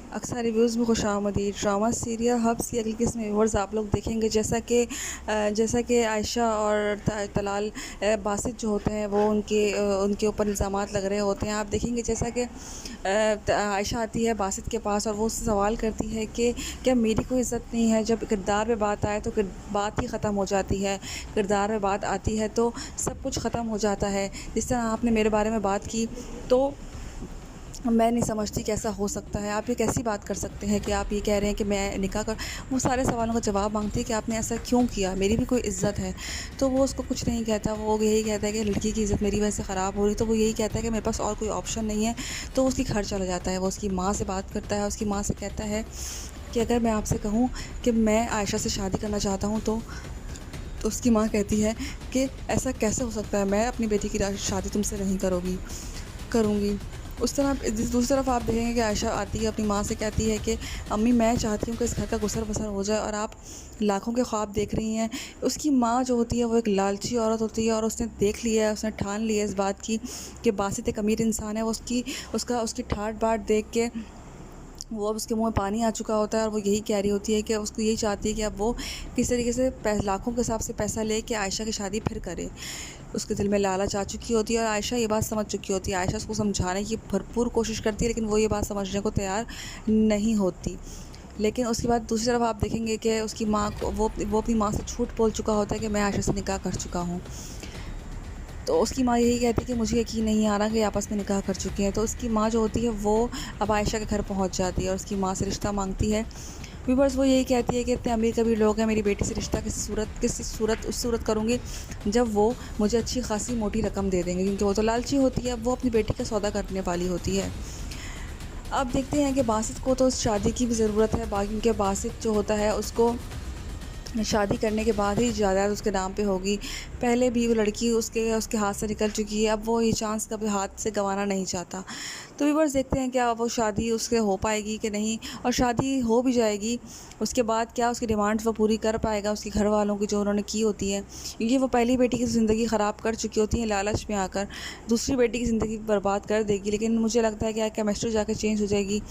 अक्सर रिव्यूज़ में खुशामदीद। Drama serial hubs की अगली किस्म व्यूअर्स आप लोग देखेंगे जैसा कि आयशा और तलाल बासित जो होते हैं वो उनके ऊपर इल्ज़ामात लग रहे होते हैं। आप देखेंगे जैसा कि आयशा आती है बासित के पास और वो उससे सवाल करती है कि क्या मेरी कोई इज़्ज़त नहीं है। जब किरदार पे बात आए तो बात ही ख़त्म हो जाती है, किरदार पे बात आती है तो सब कुछ ख़त्म हो जाता है। जिस तरह आपने मेरे बारे में बात की तो मैं नहीं समझती कैसा हो सकता है। आप ये कैसी बात कर सकते हैं कि आप ये कह रहे हैं कि मैं निकाह कर। वो सारे सवालों का जवाब मांगती है कि आपने ऐसा क्यों किया, मेरी भी कोई इज़्ज़त है। तो वो उसको कुछ नहीं कहता, वो यही कहता है कि लड़की की इज़्ज़त मेरी वजह से ख़राब हो रही। तो वो यही कहता है कि मेरे पास और कोई ऑप्शन नहीं है। तो उसकी घर चला जाता है, वो उसकी माँ से बात करता है। उसकी माँ से कहता है कि अगर मैं आपसे कहूँ कि मैं आयशा से शादी करना चाहता हूँ तो उसकी माँ कहती है कि ऐसा कैसे हो सकता है, मैं अपनी बेटी की शादी तुमसे नहीं करूँगी। उस तरह दूसरी तरफ आप देखेंगे कि आयशा आती है अपनी माँ से कहती है कि अम्मी मैं चाहती हूँ कि इस घर का गुसर बसर हो जाए और आप लाखों के ख्वाब देख रही हैं। उसकी माँ जो होती है वो एक लालची औरत होती है और उसने देख लिया है, उसने ठान लिया है इस बात की कि बासित एक अमीर इंसान है। वो उसकी ठाट बाट देख के वो अब उसके मुँह में पानी आ चुका होता है और वो यही कह रही होती है कि उसको यही चाहती है कि अब वो किस तरीके से लाखों के हिसाब से पैसा ले के आयशा की शादी फिर करे। उसके दिल में लालच आ चुकी होती है और आयशा ये बात समझ चुकी होती है। आयशा उसको समझाने की भरपूर कोशिश करती है लेकिन वो ये बात समझने को तैयार नहीं होती। लेकिन उसके बाद दूसरी तरफ आप देखेंगे कि उसकी माँ को वो अपनी माँ से झूठ बोल चुका होता है कि मैं आयशा से निकाह कर चुका हूँ। तो उसकी माँ यही कहती है कि मुझे यकीन नहीं आ रहा कि आपस में निकाह कर चुके हैं। तो उसकी माँ जो होती है वो अब आयशा के घर पहुँच जाती है और उसकी माँ से रिश्ता मांगती है। व्यूवर्स वो यही कहती है कि इतने अमीर कबीर लोग हैं, मेरी बेटी से रिश्ता उस सूरत करूँगी जब वो मुझे अच्छी खासी मोटी रकम दे देंगे, क्योंकि वो तो लालची होती है। अब वो अपनी बेटी का सौदा करने वाली होती है। अब देखते हैं कि बासित को तो शादी की भी ज़रूरत है, बाकी क्योंकि बासित जो होता है उसको शादी करने के बाद ही जायदाद उसके नाम पे होगी। पहले भी वो लड़की उसके हाथ से निकल चुकी है, अब वो ये चांस कभी हाथ से गंवाना नहीं चाहता। तो व्यूअर्स देखते हैं क्या वो शादी उसके हो पाएगी कि नहीं, और शादी हो भी जाएगी उसके बाद क्या उसकी डिमांड्स वो पूरी कर पाएगा उसके घर वालों की जो उन्होंने की होती है, क्योंकि वो पहली बेटी की ज़िंदगी ख़राब कर चुकी होती है लालच में आकर, दूसरी बेटी की ज़िंदगी बर्बाद कर देगी। लेकिन मुझे लगता है कि केमिस्ट्री जाकर चेंज हो जाएगी,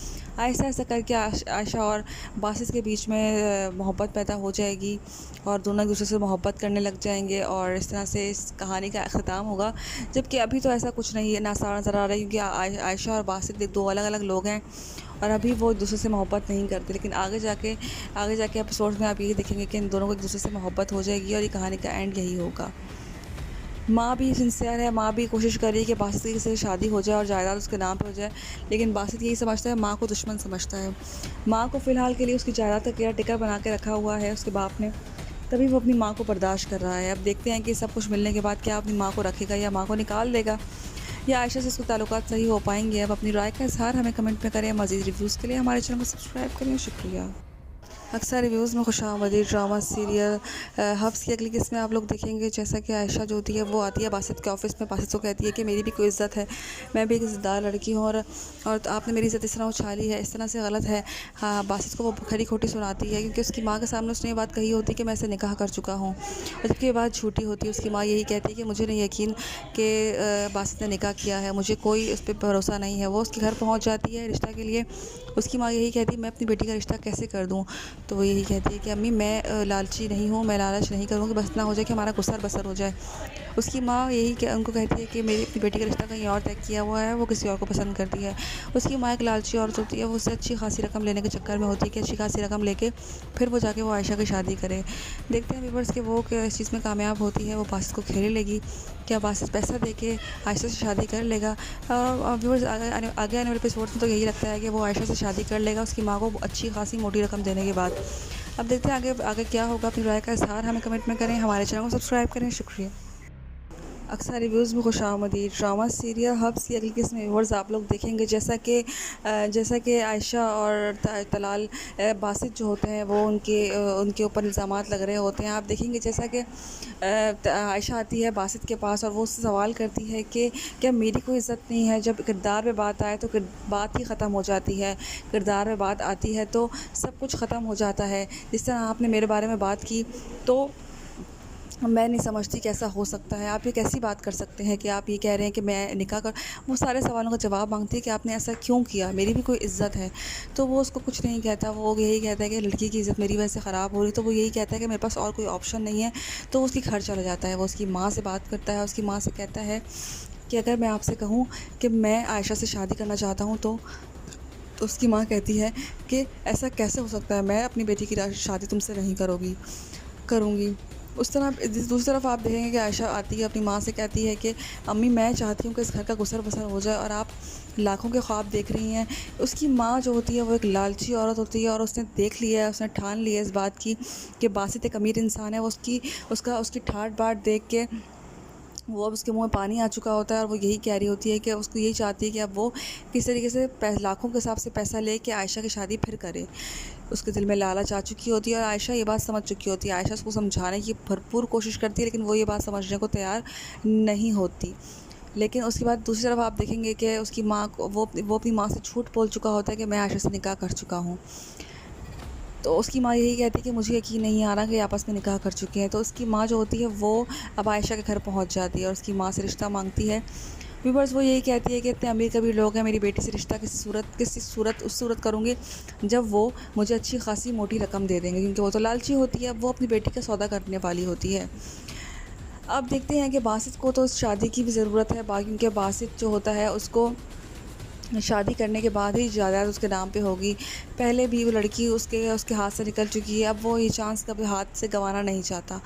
ऐसा ऐसा करके आयशा और बासित के बीच में मोहब्बत पैदा हो जाएगी और दोनों एक दूसरे से मोहब्बत करने लग जाएंगे और इस तरह से इस कहानी का अख्ताम होगा। जबकि अभी तो ऐसा कुछ नहीं है, ना सारा नज़र आ रहा है, क्योंकि आयशा और बासित दो अलग अलग लोग हैं और अभी वो एक दूसरे से मोहब्बत नहीं करते। लेकिन आगे जाके एपिसोड्स में आप यही देखेंगे कि इन दोनों को एक दूसरे से मोहब्बत हो जाएगी और ये कहानी का एंड यही होगा। माँ भी सिंसियर है, माँ भी कोशिश कर रही है कि बासित से शादी हो जाए और जायदाद उसके नाम पे हो जाए, लेकिन बासित यही समझता है, माँ को दुश्मन समझता है। माँ को फ़िलहाल के लिए उसकी जायदाद का केयर टेकर बना के रखा हुआ है उसके बाप ने, तभी वो अपनी माँ को बर्दाश्त कर रहा है। अब देखते हैं कि सब कुछ मिलने के बाद क्या अपनी माँ को रखेगा या माँ को निकाल देगा, या आयशा से इसके ताल्लुकात सही हो पाएंगे। अब अपनी राय का इज़हार हमें कमेंट में करें। मज़ीद रिव्यूज़ के लिए हमारे चैनल को सब्सक्राइब करें। शुक्रिया। अक्सर रिव्यूज़ में खुशामदीद। ड्रामा सीरियल हब्स की अगली किस्में आप लोग देखेंगे जैसा कि आयशा जो होती है वो आती है बासित के ऑफ़िस में। बासित को कहती है कि मेरी भी कोई इज़्ज़त है, मैं भी एक इज़्ज़तदार लड़की हूँ और आपने मेरी इज़्ज़त इस तरह उछाली है, इस तरह से गलत है। हाँ, बासित को वो खरी खोटी सुनाती है, क्योंकि उसकी माँ के सामने उसने ये बात कही होती है कि मैं इससे निकाह कर चुका हूँ, जबकि ये बात झूठी होती है। उसकी माँ यही कहती है कि मुझे नहीं यकीन कि बासित ने निकाह किया है, मुझे कोई उस पर भरोसा नहीं है। वो उसके घर पहुँच जाती है रिश्ता के लिए। उसकी माँ यही कहती है मैं अपनी बेटी का रिश्ता कैसे कर दूँ। तो वो यही कहती है कि अम्मी मैं लालची नहीं हूँ, मैं लालच नहीं करूँगी, बस इतना हो जाए कि हमारा गुसर बसर हो जाए। उसकी माँ उनको कहती है कि मेरी अपनी बेटी का रिश्ता कहीं और तय किया हुआ है, वो किसी और को पसंद करती है। उसकी माँ एक लालची औरत होती है, वो उससे अच्छी खासी रकम लेने के चक्कर में होती है कि अच्छी खासी रकम लेके फिर वो जाके वो आयशा की शादी करे। देखते हैं व्यूअर्स कि वो इस चीज़ में कामयाब होती है, वो बासित को खेले लेगी, क्या बासित पैसा दे के आयशा से शादी कर लेगा। व्यूअर्स आगे आने वाले एपिसोड्स में तो यही लगता है कि वो आयशा से शादी कर लेगा उसकी माँ को अच्छी खासी मोटी रकम देने के बाद। अब देखते हैं आगे क्या होगा। अपनी राय का इज़हार हमें कमेंट में करें। हमारे चैनल को सब्सक्राइब करें। शुक्रिया। अक्सर रिव्यूज़ में खुशामदीद। ड्रामा सीरियल हब्स की अगली किस्म व्यूअर्स आप लोग देखेंगे जैसा कि आयशा और तलाल बासित जो होते हैं वो उनके ऊपर इल्ज़ामात लग रहे होते हैं। आप देखेंगे जैसा कि आयशा आती है बासित के पास और वो उससे सवाल करती है कि क्या मेरी कोई इज़्ज़त नहीं है। जब किरदार पे बात आए तो बात ही ख़त्म हो जाती है, किरदार पे बात आती है तो सब कुछ ख़त्म हो जाता है। जिस तरह आपने मेरे बारे में बात की तो मैं नहीं समझती कि ऐसा हो सकता है, आप ये कैसी बात कर सकते हैं कि आप ये कह रहे हैं कि मैं निकाह कर। वो सारे सवालों का जवाब मांगती है कि आपने ऐसा क्यों किया, मेरी भी कोई इज़्ज़त है। तो वो उसको कुछ नहीं कहता, वो यही कहता है कि लड़की की इज़्ज़त मेरी वजह से ख़राब हो रही, तो वो यही कहता है कि मेरे पास और कोई ऑप्शन नहीं है। तो वो उसके घर चला जाता है, वो उसकी माँ से बात करता है, उसकी माँ से कहता है कि अगर मैं आपसे कहूँ कि मैं आयशा से शादी करना चाहता हूँ तो उसकी माँ कहती है कि ऐसा कैसे हो सकता है, मैं अपनी बेटी की शादी तुमसे नहीं करूँगी। उस तरह दूसरी तरफ आप देखेंगे कि आयशा आती है, अपनी माँ से कहती है कि अम्मी मैं चाहती हूँ कि इस घर का गुसर बसर हो जाए और आप लाखों के ख्वाब देख रही हैं। उसकी माँ जो होती है वो एक लालची औरत होती है और उसने देख लिया है, उसने ठान लिया है इस बात की कि बासित एक अमीर इंसान है। वो उसकी ठाट बाट देख के वो अब उसके मुँह में पानी आ चुका होता है और वो यही कह रही होती है कि उसको यही चाहती है कि अब वो किस तरीके से लाखों के हिसाब से पैसा ले के आयशा की शादी फिर करे। उसके दिल में लालच आ चुकी होती है और आयशा ये बात समझ चुकी होती है। आयशा उसको समझाने की भरपूर कोशिश करती है, लेकिन वो ये बात समझने को तैयार नहीं होती। लेकिन उसके बाद दूसरी तरफ आप देखेंगे कि उसकी माँ को वो अपनी माँ से झूठ बोल चुका होता है कि मैं आयशा से निकाह कर चुका हूँ। तो उसकी माँ यही कहती है कि मुझे यकीन नहीं आ रहा कि आपस में निकाह कर चुके हैं। तो उसकी माँ जो होती है वो अब आयशा के घर पहुँच जाती है और उसकी माँ से रिश्ता मांगती है। व्यूवर्स, वो यही कहती है कि इतने अमीर कबीर लोग हैं, मेरी बेटी से रिश्ता उस सूरत करूँगी जब वो मुझे अच्छी खासी मोटी रकम दे देंगे, क्योंकि वो तो लालची होती है, अब वो अपनी बेटी का सौदा करने वाली होती है। अब देखते हैं कि बासित को तो शादी की भी ज़रूरत है, बाकी क्योंकि बासित जो होता है उसको शादी करने के बाद ही जायदाद उसके नाम पे होगी। पहले भी वो लड़की उसके हाथ से निकल चुकी है, अब वो ये चांस कभी हाथ से गंवाना नहीं चाहता।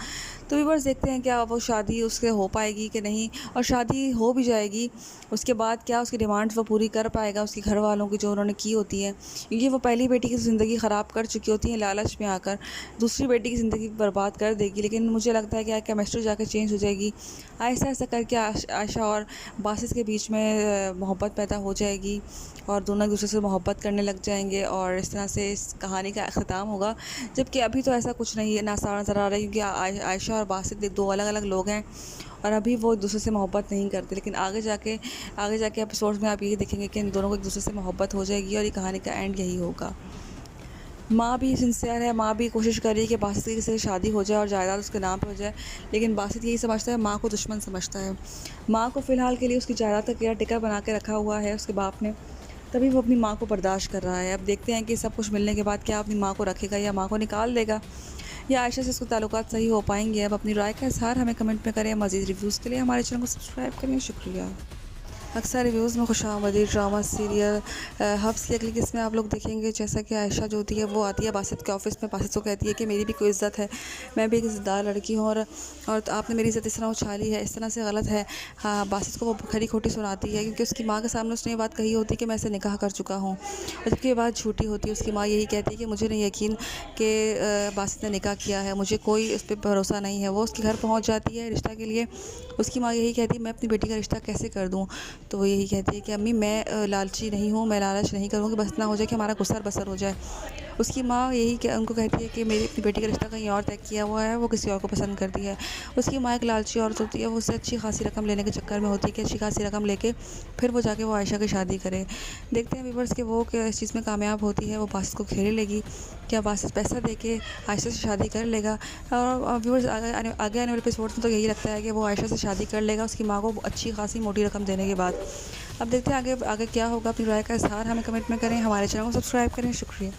तो व्यूअर्स, देखते हैं क्या वो शादी उससे हो पाएगी कि नहीं, और शादी हो भी जाएगी उसके बाद क्या उसकी डिमांड्स वो पूरी कर पाएगा उसके घर वालों की जो उन्होंने की होती है, क्योंकि वो पहली बेटी की ज़िंदगी ख़राब कर चुकी होती है लालच में आकर, दूसरी बेटी की ज़िंदगी बर्बाद कर देगी। लेकिन मुझे लगता है कि केमिस्ट्री जाकर चेंज हो जाएगी, ऐसा ऐसा करके आयशा और बासित के बीच में मोहब्बत पैदा हो जाएगी और दोनों एक दूसरे से मोहब्बत करने लग जाएंगे और इस तरह से इस कहानी का अख्ताम होगा। जबकि अभी तो ऐसा कुछ नहीं है, ना सारा नज़र आ रहा है, क्योंकि आयशा और बासित दो अलग अलग लोग हैं और अभी वो एक दूसरे से मोहब्बत नहीं करते। लेकिन आगे जाके एपिसोड्स में आप यही देखेंगे कि इन दोनों को एक दूसरे से मोहब्बत हो जाएगी और ये कहानी का एंड यही होगा। माँ भी सिंसियर है, माँ भी कोशिश कर रही है कि बासित की किसी से शादी हो जाए और जायदाद उसके नाम पे हो जाए, लेकिन बासित यही समझता है, माँ को दुश्मन समझता है। माँ को फ़िलहाल के लिए उसकी जायदाद का केयर टेकर बना के रखा हुआ है उसके बाप ने, तभी वो अपनी माँ को बर्दाश्त कर रहा है। अब देखते हैं कि सब कुछ मिलने के बाद क्या अपनी माँ को रखेगा या माँ को निकाल देगा, या आयशा से उसके ताल्लुकात सही हो पाएंगे। अब अपनी राय का इज़हार हमें कमेंट में करें। मज़ीद रिव्यूज़ के लिए हमारे चैनल को सब्सक्राइब करें। शुक्रिया। अक्सर रिव्यूज़ में खुशामदीद ड्रामा सीरियल हब्स की अगली किस्में आप लोग देखेंगे, जैसा कि आयशा जो होती है वो आती है बासित के ऑफिस में, बासित को कहती है कि मेरी भी कोई इज़्ज़त है, मैं भी एक इज़्ज़तदार लड़की हूँ और तो आपने मेरी इज़्ज़त इस तरह उछाली है, इस तरह से गलत है। हाँ, बासित को वो खरी खोटी सुनाती है, क्योंकि उसकी माँ के सामने उसने ये बात कही होती है कि मैं इसे निकाह कर चुका हूँ, और जबकि ये बात झूठी होती है। उसकी माँ यही कहती है कि मुझे नहीं यकीन कि बासित ने निकाह किया है, मुझे कोई उस पर भरोसा नहीं है। वो उसके घर पहुँच जाती है रिश्ता के लिए, उसकी माँ यही कहती है मैं अपनी बेटी का रिश्ता कैसे कर दूँ। तो वो यही कहती है कि अम्मी मैं लालची नहीं हूँ, मैं लालच नहीं करूँगी, बस इतना हो जाए कि हमारा गुसर बसर हो जाए। उसकी माँ उनको कहती है कि मेरी अपनी बेटी का रिश्ता कहीं और तय किया हुआ है, वो किसी और को पसंद करती है। उसकी माँ एक लालची औरत होती है, वो उससे अच्छी खासी रकम लेने के चक्कर में होती है कि अच्छी खासी रकम लेके फिर वो जाके वो आयशा की शादी करे। देखते हैं व्यूअर्स कि वो इस चीज़ में कामयाब होती है, वो बासित को घेरे लेगी, क्या बासित पैसा दे के आयशा से शादी कर लेगा। और व्यूअर्स आगे आने वाले एपिसोड्स में तो यही लगता है कि वो आयशा से शादी कर लेगा उसकी माँ को अच्छी खासी मोटी रकम देने के बाद। अब देखते हैं आगे क्या होगा। अपनी राय का इज़हार हमें कमेंट में करें, हमारे चैनल को सब्सक्राइब करें। शुक्रिया।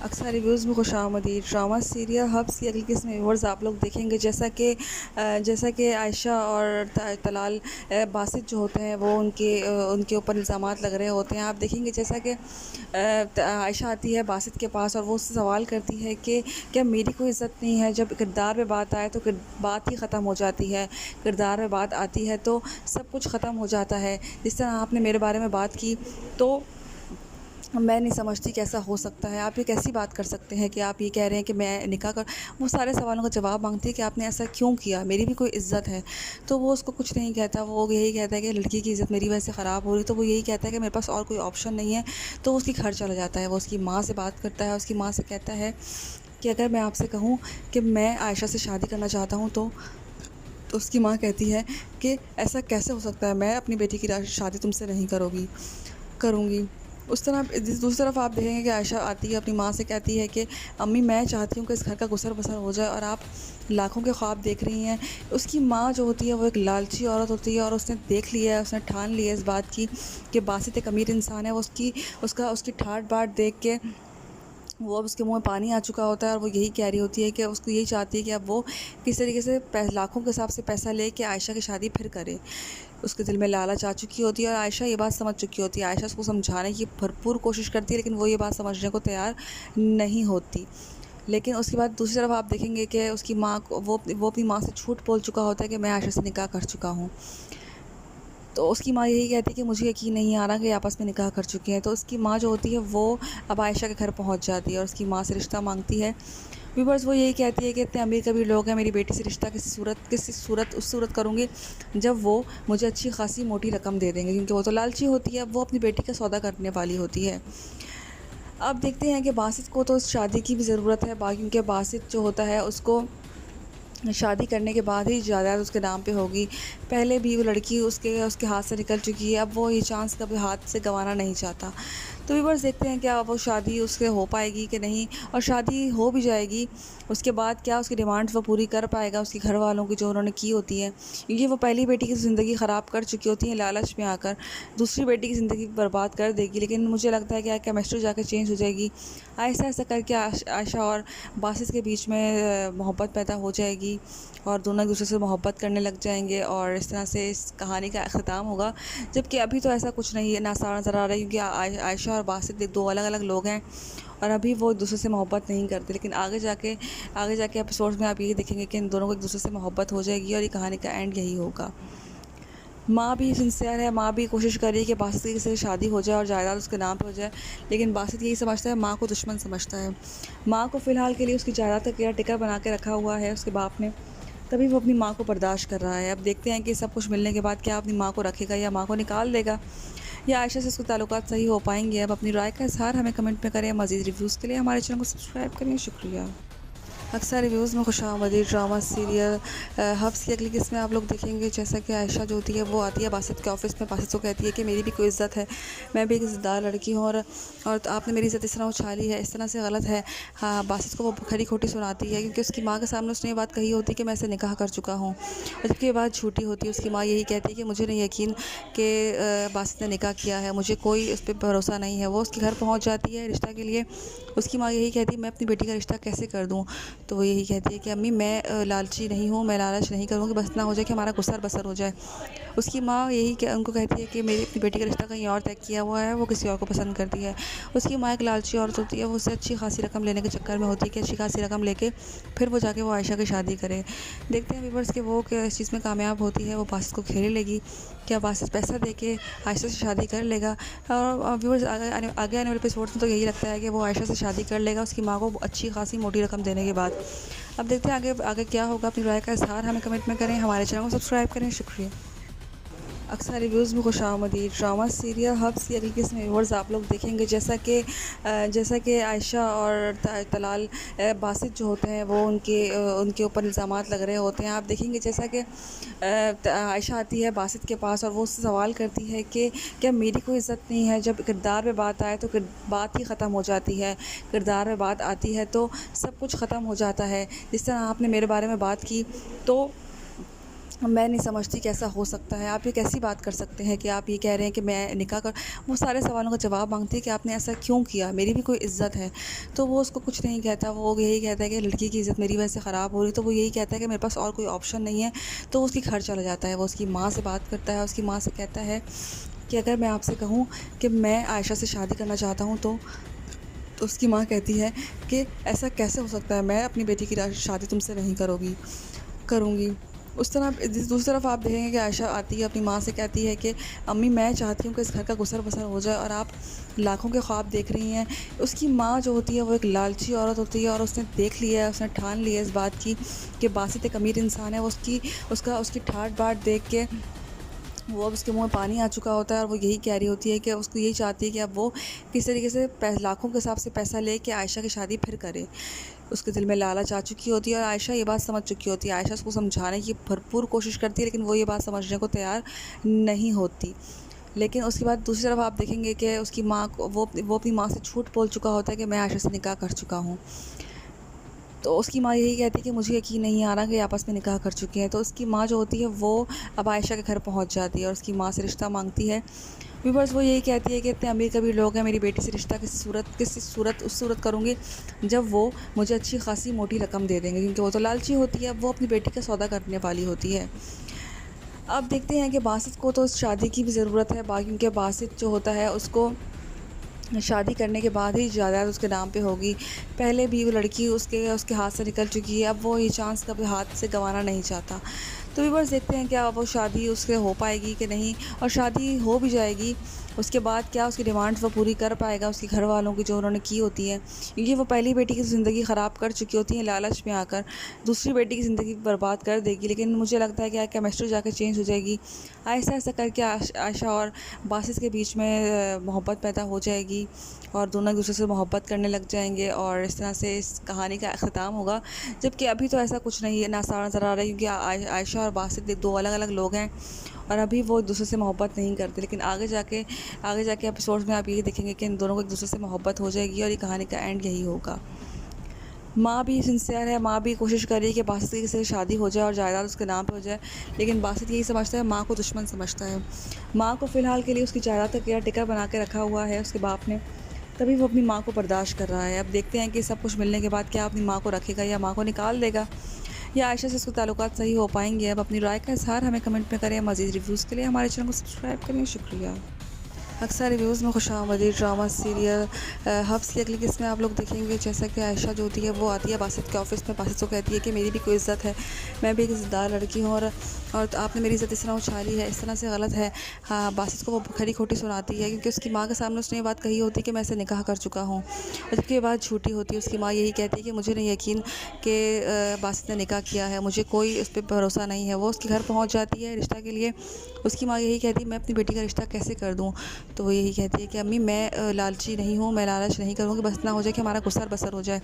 अक्सर रिव्यूज़ में खुशामदीद ड्रामा सीरियल हब्स की अगली किस्म व्यूअर्स आप लोग देखेंगे, जैसा कि आयशा और तलाल बासित जो होते हैं वो उनके ऊपर इल्ज़ामात लग रहे होते हैं। आप देखेंगे जैसा कि आयशा आती है बासित के पास और वो उससे सवाल करती है कि क्या मेरी कोई इज़्ज़त नहीं है। जब किरदार पे बात आए तो बात ही ख़त्म हो जाती है, किरदार पे बात आती है तो सब कुछ ख़त्म हो जाता है। जिस तरह आपने मेरे बारे में बात की तो मैं नहीं समझती कि ऐसा हो सकता है, आप ये कैसी बात कर सकते हैं कि आप ये कह रहे हैं कि मैं निकाह कर। वो सारे सवालों का जवाब मांगती है कि आपने ऐसा क्यों किया, मेरी भी कोई इज़्ज़त है। तो वो उसको कुछ नहीं कहता, वो यही कहता है कि लड़की की इज़्ज़त मेरी वजह से ख़राब हो रही, तो वो यही कहता है कि मेरे पास और कोई ऑप्शन नहीं है। तो वो उसके घर चला जाता है, वो उसकी माँ से बात करता है, उसकी माँ से कहता है कि अगर मैं आपसे कहूँ कि मैं आयशा से शादी करना चाहता हूँ तो उसकी माँ कहती है कि ऐसा कैसे हो सकता है, मैं अपनी बेटी की शादी तुमसे नहीं करूँगी। दूसरी तरफ आप देखेंगे कि आयशा आती है, अपनी माँ से कहती है कि अम्मी मैं चाहती हूँ कि इस घर का गुसर बसर हो जाए और आप लाखों के ख्वाब देख रही हैं। उसकी माँ जो होती है वो एक लालची औरत होती है और उसने देख लिया है, उसने ठान लिया है इस बात की कि बासित एक अमीर इंसान है। वो उसकी ठाट बाट देख के वो अब उसके मुँह में पानी आ चुका होता है और वो यही कह रही होती है कि उसको यही चाहती है कि अब वो किस तरीके से लाखों के हिसाब से पैसा ले के आयशा की शादी फिर करे। उसके दिल में लालच आ चुकी होती है और आयशा ये बात समझ चुकी होती है। आयशा उसको समझाने की भरपूर कोशिश करती है, लेकिन वो ये बात समझने को तैयार नहीं होती। लेकिन उसके बाद दूसरी तरफ आप देखेंगे कि उसकी माँ को वो अपनी माँ से झूठ बोल चुका होता है कि मैं आयशा से निकाह कर चुका हूँ। तो उसकी माँ यही कहती है कि मुझे यकीन नहीं आ रहा कि आपस में निकाह कर चुके हैं। तो उसकी माँ जो होती है वो अब आयशा के घर पहुँच जाती है और उसकी माँ से रिश्ता मांगती है। व्यूवर्स, वो यही कहती है कि इतने अमीर कबीर लोग हैं, मेरी बेटी से रिश्ता उस सूरत करूँगी जब वो मुझे अच्छी खासी मोटी रकम दे देंगे, क्योंकि वो तो लालची होती है। अब वो अपनी बेटी का सौदा करने वाली होती है। अब देखते हैं कि बासित को तो शादी की भी ज़रूरत है, बाकी क्योंकि बासित जो होता है उसको शादी करने के बाद ही जायदाद उसके नाम पे होगी। पहले भी वो लड़की उसके उसके हाथ से निकल चुकी है, अब वो ये चांस कभी हाथ से गंवाना नहीं चाहता। तो व्यूअर्स, देखते हैं क्या वो शादी उससे हो पाएगी कि नहीं, और शादी हो भी जाएगी उसके बाद क्या उसकी डिमांड्स वो पूरी कर पाएगा उसके घर वालों की जो उन्होंने की होती है, क्योंकि वो पहली बेटी की ज़िंदगी ख़राब कर चुकी होती है लालच में आकर, दूसरी बेटी की ज़िंदगी बर्बाद कर देगी। लेकिन मुझे लगता है कि केमिस्ट्री जाकर चेंज हो जाएगी। ऐसा ऐसा करके आयशा और बासित के बीच में मोहब्बत पैदा हो जाएगी और दोनों एक दूसरे से मोहब्बत करने लग जाएंगे और इस तरह से इस कहानी का अख्ताम होगा। जबकि अभी तो ऐसा कुछ नहीं है, ना सारा नज़र आ रहा है, क्योंकि आयशा और बासित दो अलग अलग लोग हैं और अभी वो एक दूसरे से मोहब्बत नहीं करते। लेकिन आगे जाके एपिसोड्स में आप यही देखेंगे कि इन दोनों को एक दूसरे से मोहब्बत हो जाएगी और ये कहानी का एंड यही होगा। माँ भी सिंसियर है, माँ भी कोशिश कर रही है कि बासित की किसी से शादी हो जाए और जायदाद उसके नाम पे हो जाए, लेकिन बासित यही समझता है, माँ को दुश्मन समझता है। माँ को फ़िलहाल के लिए उसकी जायदाद का केयर टेकर बना के रखा हुआ है उसके बाप ने, तभी वो अपनी माँ को बर्दाश्त कर रहा है। अब देखते हैं कि सब कुछ मिलने के बाद क्या अपनी माँ को रखेगा या माँ को निकाल देगा, या आयशा से उसके ताल्लुकात सही हो पाएंगे। अब अपनी राय का इज़हार हमें कमेंट में करें। मज़ीद रिव्यूज़ के लिए हमारे चैनल को सब्सक्राइब करें। शुक्रिया। अक्सर रिव्यूज़ में खुशामदीद ड्रामा सीरियल हब्स की अगली किस्त में आप लोग देखेंगे जैसा कि आयशा जो होती है वो आती है बासित के ऑफिस में। बासित को कहती है कि मेरी भी कोई इज़्ज़त है, मैं भी एक इज़्ज़तदार लड़की हूँ, और तो आपने मेरी इज़्ज़त इस तरह उछाली है, इस तरह से गलत है। हाँ, बासित को वो खरी खोटी सुनाती है, क्योंकि उसकी माँ के सामने उसने ये बात कही होती है कि मैं इसे निकाह कर चुका हूँ, और जबकि ये बात झूठी होती है। उसकी माँ यही कहती है कि मुझे नहीं यकीन कि बासित ने निकाह किया है, मुझे कोई उस पर भरोसा नहीं है। वो उसके घर पहुँच जाती है रिश्ता के लिए। उसकी माँ यही कहती है मैं अपनी बेटी का रिश्ता कैसे कर दूँ। तो वो यही कहती है कि अम्मी मैं लालची नहीं हूँ, मैं लालच नहीं करूँगी, बस इतना हो जाए कि हमारा गुसर बसर हो जाए। उसकी माँ उनको कहती है कि मेरी अपनी बेटी का रिश्ता कहीं और तय किया हुआ है, वो किसी और को पसंद करती है। उसकी माँ एक लालची औरत होती है, वो उससे अच्छी खासी रकम लेने के चक्कर में होती है कि अच्छी खासी रकम लेके फिर वो जाके वो आयशा की शादी करे। देखते हैं व्यूअर्स कि वो इस चीज़ में कामयाब होती है, वो बासित को घेरे लेगी, क्या बासित पैसा दे के आयशा से शादी कर लेगा। और व्यूअर्स आगे आने वाले एपिसोड्स में तो यही लगता है कि वो आयशा से शादी कर लेगा उसकी माँ को अच्छी खासी मोटी रकम देने के बाद। अब देखते हैं आगे क्या होगा। अपनी राय का इज़हार हमें कमेंट में करें। हमारे चैनल को सब्सक्राइब करें। शुक्रिया। अक्सर रिव्यूज़ में खुशामदीद ड्रामा सीरियल हब्स की अगली किस्त में व्यूअर्स आप लोग देखेंगे जैसा कि आयशा और तलाल बासित जो होते हैं वो उनके ऊपर इल्ज़ामात लग रहे होते हैं। आप देखेंगे जैसा कि आयशा आती है बासित के पास और वो उससे सवाल करती है कि क्या मेरी कोई इज़्ज़त नहीं है। जब किरदार पे बात आए तो बात ही ख़त्म हो जाती है, किरदार पे बात आती है तो सब कुछ ख़त्म हो जाता है। जिस तरह आपने मेरे बारे में बात की तो मैं नहीं समझती कैसा हो सकता है, आप ये कैसी बात कर सकते हैं कि आप ये कह रहे हैं कि मैं निकाह कर। वो सारे सवालों का जवाब मांगती है कि आपने ऐसा क्यों किया, मेरी भी कोई इज़्ज़त है। तो वो उसको कुछ नहीं कहता, वो यही कहता है कि लड़की की इज़्ज़त मेरी वजह से ख़राब हो रही। तो वो यही कहता है कि मेरे पास और कोई ऑप्शन नहीं है। तो वो उसकी घर चला जाता है, वो उसकी माँ से बात करता है। उसकी माँ से कहता है कि अगर मैं आपसे कहूँ कि मैं आयशा से शादी करना चाहता हूँ तो उसकी माँ कहती है कि ऐसा कैसे हो सकता है, मैं अपनी बेटी की शादी तुमसे नहीं करूँगी। दूसरी तरफ आप देखेंगे कि आयशा आती है, अपनी माँ से कहती है कि अम्मी मैं चाहती हूँ कि इस घर का गुसर बसर हो जाए और आप लाखों के ख्वाब देख रही हैं। उसकी माँ जो होती है वो एक लालची औरत होती है और उसने देख लिया है, उसने ठान लिया है इस बात की कि बासित एक अमीर इंसान है। वो उसकी ठाट बाट देख के वो अब उसके मुँह में पानी आ चुका होता है और वो यही कह रही होती है कि उसको यही चाहती है कि अब वो किस तरीके से लाखों के हिसाब से पैसा ले के आयशा की शादी फिर करे। उसके दिल में लालच आ चुकी होती है और आयशा ये बात समझ चुकी होती है। आयशा उसको समझाने की भरपूर कोशिश करती है, लेकिन वो ये बात समझने को तैयार नहीं होती। लेकिन उसके बाद दूसरी तरफ आप देखेंगे कि उसकी माँ को वो अपनी माँ से झूठ बोल चुका होता है कि मैं आयशा से निकाह कर चुका हूँ। तो उसकी माँ यही कहती है कि मुझे यकीन नहीं आ रहा कि आपस में निकाह कर चुके हैं। तो उसकी माँ जो होती है वो अब आयशा के घर पहुँच जाती है और उसकी माँ से रिश्ता मांगती है। व्यूवर्स, वो यही कहती है कि इतने अमीर कबीर लोग हैं, मेरी बेटी से रिश्ता किसी सूरत उस सूरत करूँगी जब वो मुझे अच्छी खासी मोटी रकम दे देंगे, क्योंकि वो तो लालची होती है, वो अपनी बेटी का सौदा करने वाली होती है। अब देखते हैं कि बासित को तो शादी की भी ज़रूरत है, बाकी क्योंकि बासित जो होता है उसको शादी करने के बाद ही जायदाद उसके नाम पे होगी। पहले भी वो लड़की उसके उसके हाथ से निकल चुकी है, अब वो ये चांस कभी हाथ से गंवाना नहीं चाहता। तो व्यूअर्स, देखते हैं क्या वो शादी उससे हो पाएगी कि नहीं, और शादी हो भी जाएगी उसके बाद क्या उसकी डिमांड्स वो पूरी कर पाएगा उसके घर वालों की जो उन्होंने की होती है, क्योंकि वो पहली बेटी की ज़िंदगी ख़राब कर चुकी होती है लालच में आकर, दूसरी बेटी की ज़िंदगी बर्बाद कर देगी। लेकिन मुझे लगता है कि केमिस्ट्री जाकर चेंज हो जाएगी, ऐसा ऐसा करके आयशा और बासित के बीच में मोहब्बत पैदा हो जाएगी और दोनों एक दूसरे से मोहब्बत करने लग जाएंगे और इस तरह से इस कहानी का ख़त्म होगा। जबकि अभी तो ऐसा कुछ नहीं है, ना सारा नज़र आ रहा है, क्योंकि आयशा और बासित दो अलग अलग लोग हैं और अभी वो एक दूसरे से मोहब्बत नहीं करते। लेकिन आगे जाके एपिसोड्स में आप ये देखेंगे कि इन दोनों को एक दूसरे से मोहब्बत हो जाएगी और ये कहानी का एंड यही होगा। माँ भी सिंसियर है, माँ भी कोशिश कर रही है कि बासित की किसी से शादी हो जाए और जायदाद उसके नाम पे हो जाए, लेकिन बासित यही समझता है, माँ को दुश्मन समझता है। माँ को फ़िलहाल के लिए उसकी जायदाद का केयर टेकर बना के रखा हुआ है उसके बाप ने, तभी वो अपनी माँ को बर्दाश्त कर रहा है। अब देखते हैं कि सब कुछ मिलने के बाद क्या अपनी माँ को रखेगा या माँ को निकाल देगा, या आयशा से उसके ताल्लुकात सही हो पाएंगे। अब अपनी राय का इज़हार हमें कमेंट में करें। मज़ीद रिव्यूज़ के लिए हमारे चैनल को सब्सक्राइब करें। शुक्रिया। अक्सर रिव्यूज़ में खुशामदीद ड्रामा सीरियल हब्स की अगली किस्त में आप लोग देखेंगे जैसा कि आयशा जो होती है वो आती है बासित के ऑफिस में। बासित को कहती है कि मेरी भी कोई इज़्ज़त है, मैं भी एक इज़्ज़तदार लड़की हूँ और तो आपने मेरी इज़्ज़त इस तरह उछाली है, इस तरह से गलत है। हाँ, बासित को वो खरी खोटी सुनाती है, क्योंकि उसकी माँ के सामने उसने ये बात कही होती है कि मैं इसे निकाह कर चुका हूँ, और जबकि ये बात झूठी होती है। उसकी माँ यही कहती है कि मुझे नहीं यकीन कि बासित ने निकाह किया है, मुझे कोई उस पर भरोसा नहीं है। वो उसके घर पहुँच जाती है रिश्ता के लिए। उसकी माँ यही कहती है मैं अपनी बेटी का रिश्ता कैसे कर दूँ, तो वो यही कहती है कि अम्मी मैं लालची नहीं हूँ, मैं लालच नहीं करूँगी, बस इतना हो जाए कि हमारा गुस्सा बसर हो जाए।